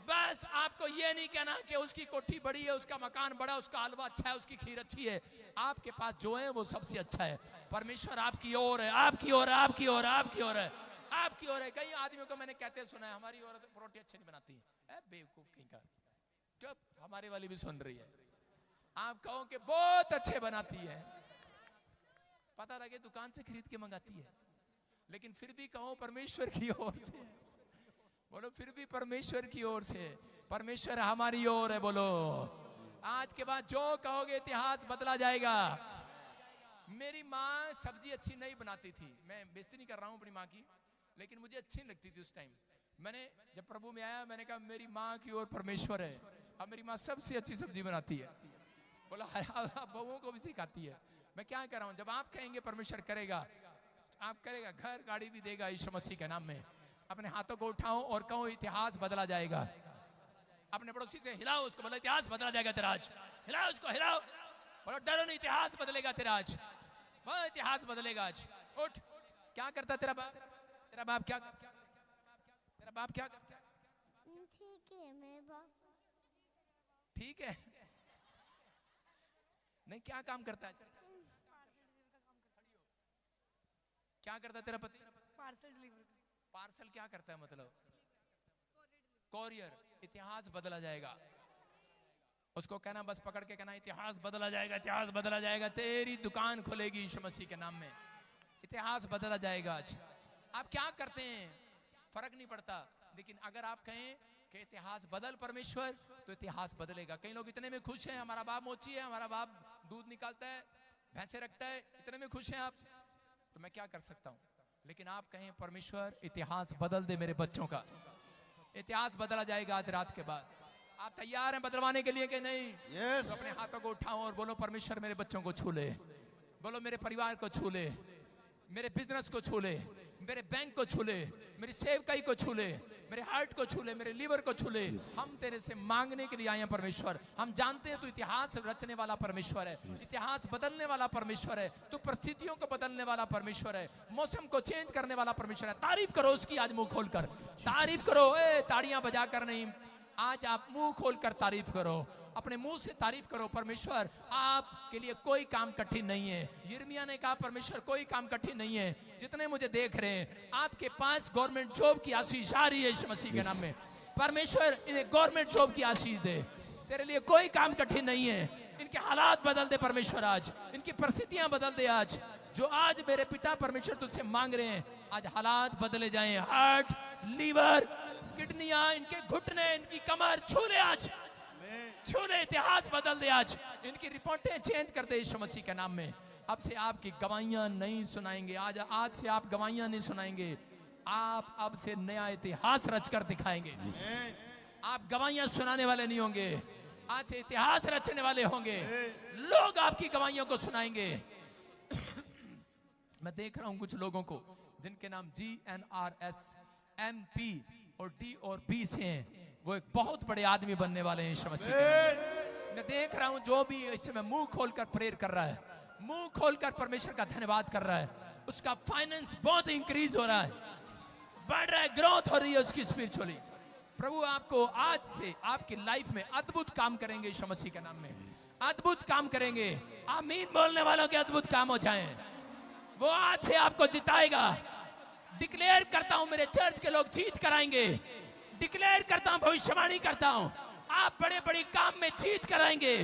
बस आपको ये नहीं कहना कि उसकी कोठी बड़ी है, उसका मकान बड़ा, उसका हलवा अच्छा है, उसकी खीर अच्छी है। आपके पास जो है वो सबसे अच्छा है। परमेश्वर आपकी ओर है, आपकी ओर है, आपकी ओर है, आपकी ओर है, आपकी ओर है। कई आदमियों को मैंने कहते सुना है हमारी औरत रोटी अच्छी नहीं बनाती है, बेवकूफ कहीं का। चुप, हमारी वाली भी सुन रही है। आप कहो कि बहुत अच्छे बनाती है, पता लगे दुकान से खरीद के मंगाती है, लेकिन फिर भी कहो परमेश्वर की ओर से। बोलो फिर भी परमेश्वर की ओर से, परमेश्वर हमारी ओर है। बोलो आज के बाद जो कहोगे इतिहास बदला जाएगा। मेरी माँ सब्जी अच्छी नहीं बनाती थी, मैं बेइज्जती नहीं कर रहा हूँ अपनी माँ की, लेकिन मुझे अच्छी नहीं लगती थी उस टाइम। मैंने जब प्रभु में आया, मैंने कहा मेरी माँ की ओर परमेश्वर है। अब मेरी माँ सबसे अच्छी सब्जी बनाती है। बोला बहुओं को भी सिखाती है। मैं क्या कर रहा हूँ, जब आप कहेंगे परमेश्वर करेगा, आप करेगा, घर गाड़ी भी देगा यीशु मसीह के नाम में। अपने हाथों को उठाओ और कहो इतिहास बदला जाएगा। अपने पड़ोसी से हिलाओ उसको, बोलो इतिहास बदला जाएगा तेरा आज। हिलाओ उसको, हिलाओ, बोलो डरो नहीं, इतिहास बदलेगा तेरा आज। वो इतिहास बदलेगा आज। उठ। क्या करता तेरा बाप? तेरा बाप क्या, तेरा बाप क्या? ठीक है मेरे बाप। ठीक है, नहीं क्या काम करता है? क्या करता है तेरा पति? Parcel deliver. पार्सल क्या करता है मतलब? कोरियर। इतिहास बदला जाएगा। उसको कहना, बस पकड़ के कहना इतिहास बदला जाएगा, इतिहास बदला जाएगा। तेरी दुकान खुलेगी यीशु मसीह के नाम में। इतिहास बदला जाएगा आज। आप क्या करते हैं फर्क नहीं पड़ता, लेकिन अगर आप कहें कि इतिहास बदल परमेश्वर, तो इतिहास बदलेगा। कई लोग इतने में खुश हैं, हमारा बाप मोची है, हमारा बाप दूध निकालता है, भैंसे रखता है, इतने में खुश हैं आप, तो मैं क्या कर सकता हूं। लेकिन आप कहें परमेश्वर इतिहास बदल दे मेरे बच्चों का, इतिहास बदला जाएगा आज रात के बाद। आप तैयार हैं बदलवाने के लिए कि नहीं? Yes. तो अपने हाथों को उठाओ और बोलो परमेश्वर मेरे बच्चों को छू ले, बोलो मेरे परिवार को छू ले, मेरे बिजनेस को छू ले, मेरे बैंक को छू ले, मेरी सेवकाई को छू ले, मेरे हार्ट को छू ले, मेरे लीवर को छू ले। हम तेरे से मांगने के लिए आए हैं परमेश्वर। हम जानते हैं तू इतिहास रचने वाला परमेश्वर है, इतिहास बदलने वाला परमेश्वर है, तू परिस्थितियों को बदलने वाला परमेश्वर है, मौसम को चेंज करने वाला परमेश्वर है। तारीफ करो उसकी आज मुंह खोलकर, तारीफ करो। ताड़ियां बजाकर नहीं, आज आप मुंह खोलकर तारीफ करो, अपने मुंह से तारीफ करो। परमेश्वर आपके लिए कोई काम कठिन नहीं है। यिर्मयाह ने कहा परमेश्वर कोई काम कठिन नहीं है। जितने मुझे देख रहे हैं आपके पास गवर्नमेंट जॉब की आशीष आ रही है यीशु मसीह के नाम में। परमेश्वर इन्हें गवर्नमेंट जॉब की आशीष दे। तेरे लिए कोई काम कठिन नहीं है। इनके हालात बदल दे परमेश्वर, आज इनकी परिस्थितियां बदल दे। आज जो आज मेरे पिता परमेश्वर तुझसे मांग रहे हैं, आज हालात बदले जाएं। हार्ट, लीवर, किडनियां, इनके घुटने, इनकी कमर छू ले आज, छू ले। इतिहास बदल दे आज, इनकी रिपोर्टें चेंज कर दे यीशु मसीह के नाम में। अब से आपकी गवाहियां नहीं सुनाएंगे, आज से आप गवाहियां नहीं सुनाएंगे। आप अब से नया इतिहास रचकर दिखाएंगे। आप गवाहियां सुनाने वाले नहीं होंगे, आज से इतिहास रचने वाले होंगे। लोग आपकी गवाहियों को सुनाएंगे। मैं देख रहा हूं कुछ लोगों को जिनके नाम GNRS MP और D और B से हैं, वो एक बहुत बड़े आदमी बनने वाले हैं यीशु मसीह के। मैं देख रहा हूं जो भी इस समय मुंह खोलकर प्रेयर कर रहा है, मुंह खोलकर परमेश्वर का धन्यवाद कर रहा है, उसका फाइनेंस बहुत इंक्रीज हो रहा है, बढ़ रहा है, ग्रोथ हो रही है उसकी स्पिरिचुअली। प्रभु आपको आज से आपकी लाइफ में अद्भुत काम करेंगे यीशु मसीह के नाम में, अद्भुत काम करेंगे। आमीन बोलने वालों के अद्भुत काम हो जाएं। वो आज से आपको जिताएगा। डिक्लेयर करता हूं मेरे चर्च के लोग जीत कराएंगे। डिक्लेयर करता हूं, भविष्यवाणी करता हूं, आप बड़े बड़े काम में जीत कराएंगे।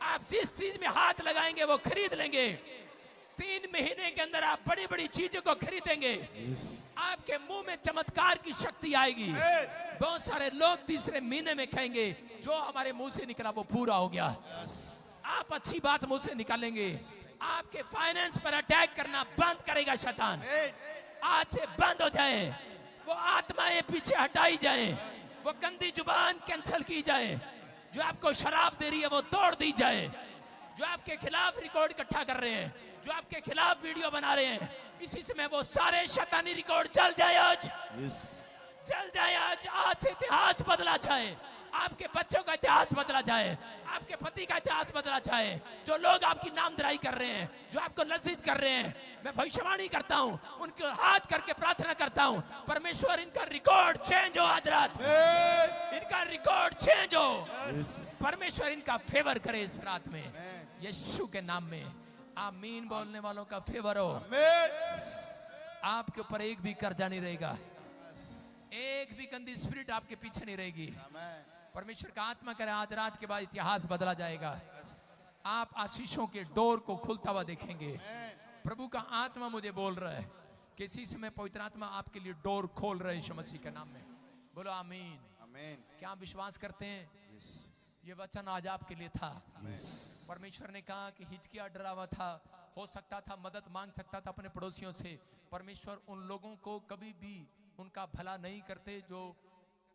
आप जिस चीज में हाथ लगाएंगे वो खरीद लेंगे। 3 महीने के अंदर आप बड़ी बड़ी चीजों को खरीदेंगे। आपके मुंह में चमत्कार की शक्ति आएगी। बहुत सारे लोग तीसरे महीने में कहेंगे जो हमारे मुंह से निकला वो पूरा हो गया। आप अच्छी बात मुंह से निकालेंगे। आपके फाइनेंस पर अटैक करना बंद करेगा शैतान। आज से बंद हो जाए। वो आत्माएं पीछे हटाई जाए, वो गंदी जुबान कैंसिल की जाए। जो आपको शराब दे रही है वो तोड़ दी जाए। जो आपके खिलाफ रिकॉर्ड इकट्ठा कर रहे हैं, जो आपके खिलाफ वीडियो बना रहे हैं, इसी समय वो सारे शैतानी रिकॉर्ड जल जाए आज। जल जाए आज। आज से इतिहास बदला जाए। आपके बच्चों का इतिहास बदला जाए, आपके पति का इतिहास बदला जाए। जो लोग आपकी नामधराई कर रहे हैं, जो आपको लज्जित कर रहे हैं, मैं भविष्यवाणी करता हूं, उनके हाथ करके प्रार्थना करता हूं, परमेश्वर इनका रिकॉर्ड चेंज हो आज रात। इनका रिकॉर्ड चेंज हो। परमेश्वर इनका फेवर करे इस रात में यीशु के नाम में। आमीन बोलने वालों का फेवर हो। आपके ऊपर एक भी कर्जा नहीं रहेगा, एक भी गंदी स्पिरिट आपके पीछे नहीं रहेगी। परमेश्वर का आत्मा करे आज रात के बाद इतिहास बदला जाएगा। आप आशीषों के डोर को खुलता हुआ देखेंगे। प्रभु का आत्मा मुझे बोल रहा है कि इसी समय पवित्र आत्मा आपके लिए डोर खोल रहे यीशु मसीह के नाम में। बोलो आमीन। आमीन। क्या आप विश्वास करते हैं? ये वचन आज आपके लिए था। परमेश्वर ने कहा कि हिजकिय्याह डरा हुआ था, हो सकता था मदद मांग सकता था अपने पड़ोसियों से। परमेश्वर उन लोगों को कभी भी उनका भला नहीं करते जो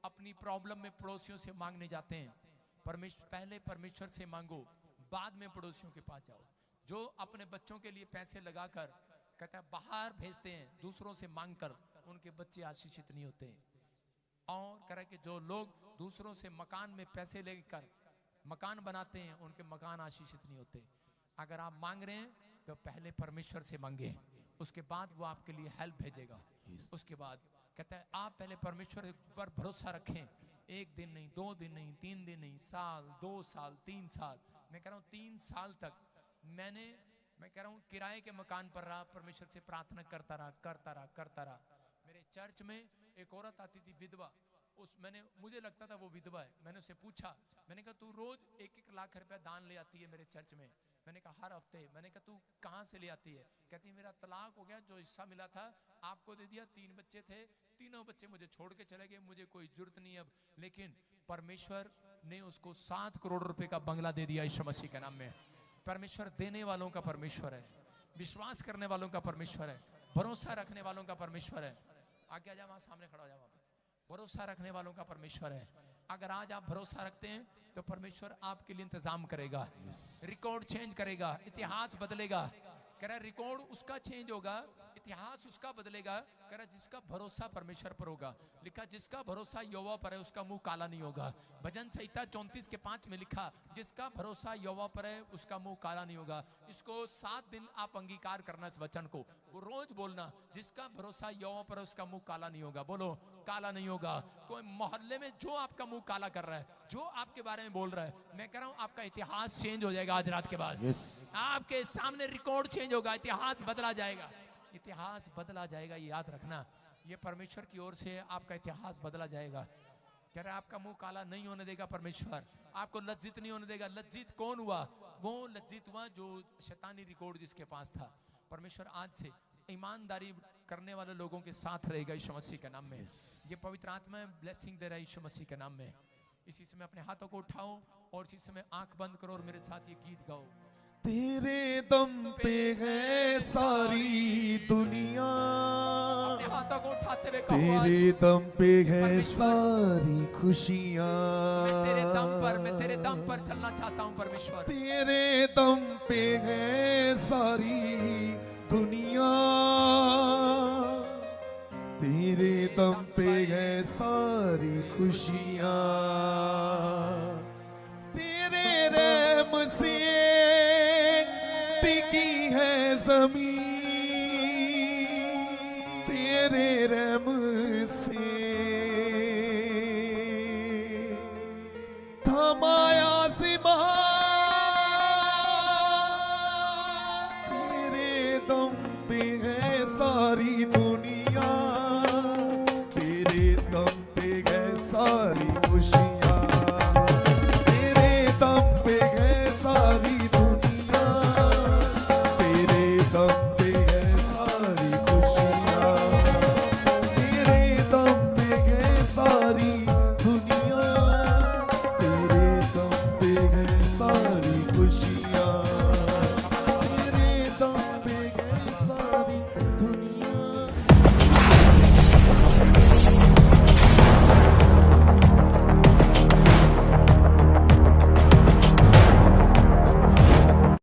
अपनी प्रॉब्लम में पड़ोसियों से मांगने जाते हैं। परमेश्वर पहले परमेश्वर से मांगो, बाद में पड़ोसियों के पास जाओ। जो अपने बच्चों के लिए पैसे लगाकर कहता है बाहर भेजते हैं दूसरों से मांगकर, उनके बच्चे आशीषित नहीं होते। और कह रहा है कि जो लोग दूसरों से मकान में पैसे लेकर मकान बनाते हैं, उनके मकान आशीषित नहीं होते। अगर आप मांग रहे हैं तो पहले परमेश्वर से मांगे, उसके बाद वो आपके लिए हेल्प भेजेगा। उसके बाद कहता है आप पहले परमेश्वर पर भरोसा रखें। 1 दिन नहीं, 2 दिन नहीं, 3 दिन नहीं, साल, 2 साल, 3 साल। मैं कह रहा हूँ 3 साल तक मैं कह रहा हूँ किराए के मकान पर रहा, परमेश्वर से प्रार्थना करता रहा। मेरे चर्च में एक औरत आती थी विधवा। मुझे लगता था वो विधवा है। मैंने उससे पूछा, मैंने कहा तू रोज 1-1 लाख रुपया दान ले आती है मेरे चर्च में। मैंने कहा हर हफ्ते। मैंने कहा तू कहाँ से ले आती है? कहती मेरा तलाक हो गया, जो हिस्सा मिला था आपको दे दिया। 3 बच्चे थे, तीनों बच्चे मुझे छोड़ के चले गए, मुझे कोई जरूरत नहीं अब। लेकिन परमेश्वर ने उसको 7 करोड़ रुपए का बंगला दे दिया यीशु मसीह के नाम में। परमेश्वर देने वालों का परमेश्वर है, विश्वास करने वालों का परमेश्वर है, भरोसा रखने वालों का परमेश्वर है। आगे आ जा, वहां सामने खड़ा हो जा। वहां पे भरोसा रखने वालों का परमेश्वर है। अगर आज आप भरोसा रखते हैं तो परमेश्वर आपके लिए इंतजाम करेगा, रिकॉर्ड चेंज करेगा, इतिहास बदलेगा। कह रहा रिकॉर्ड उसका चेंज होगा, इतिहास उसका बदलेगा। कह रहा जिसका भरोसा परमेश्वर पर होगा। लिखा जिसका भरोसा यहोवा पर है उसका मुंह काला नहीं होगा। भजन संहिता 34:5 में लिखा जिसका भरोसा यहोवा पर है उसका मुंह काला नहीं होगा। इसको 7 दिन आप अंगीकार करना इस वचन को, वो रोज बोलना। जिसका भरोसा यहोवा पर है उसका मुंह काला नहीं होगा। बोलो काला नहीं होगा। कोई मोहल्ले में जो आपका मुंह काला कर रहा है, जो आपके बारे में बोल रहा है, मैं कह रहा हूं आपका इतिहास चेंज हो जाएगा आज रात के बाद। आपके सामने रिकॉर्ड चेंज होगा, इतिहास बदला जाएगा। इतिहास बदला जाएगा, ये याद रखना। ये परमेश्वर की ओर से आपका इतिहास बदला जाएगा। कह रहा है आपका मुंह काला नहीं होने देगा परमेश्वर, आपको लज्जित नहीं होने देगा। लज्जित कौन हुआ? वो लज्जित हुआ जो शैतानी रिकॉर्ड जिसके पास था। परमेश्वर आज से ईमानदारी करने वाले लोगों के साथ रहेगा यीशु मसीह के नाम में। ये पवित्र आत्मा ब्लेसिंग दे रहा है यीशु मसीह के नाम में। इसी समय अपने हाथों को उठाओ और इसी समय आंख बंद करो और मेरे साथ ये गीत गाओ। तेरे दम पे है सारी दुनिया। अपने हाथों को उठाते हुए हुए कहो आज, तेरे दम पे है परमेश्वर। सारी खुशियाँ, मैं तेरे दम पर चलना चाहता हूँ परमेश्वर। तेरे दम पे है सारी दुनिया, तेरे दम पे है सारी खुशियाँ, तेरे रहम से टिकी है जमीन, तेरे रहम से थमाया सिमा, तेरे दम पे है सारी दुनिया।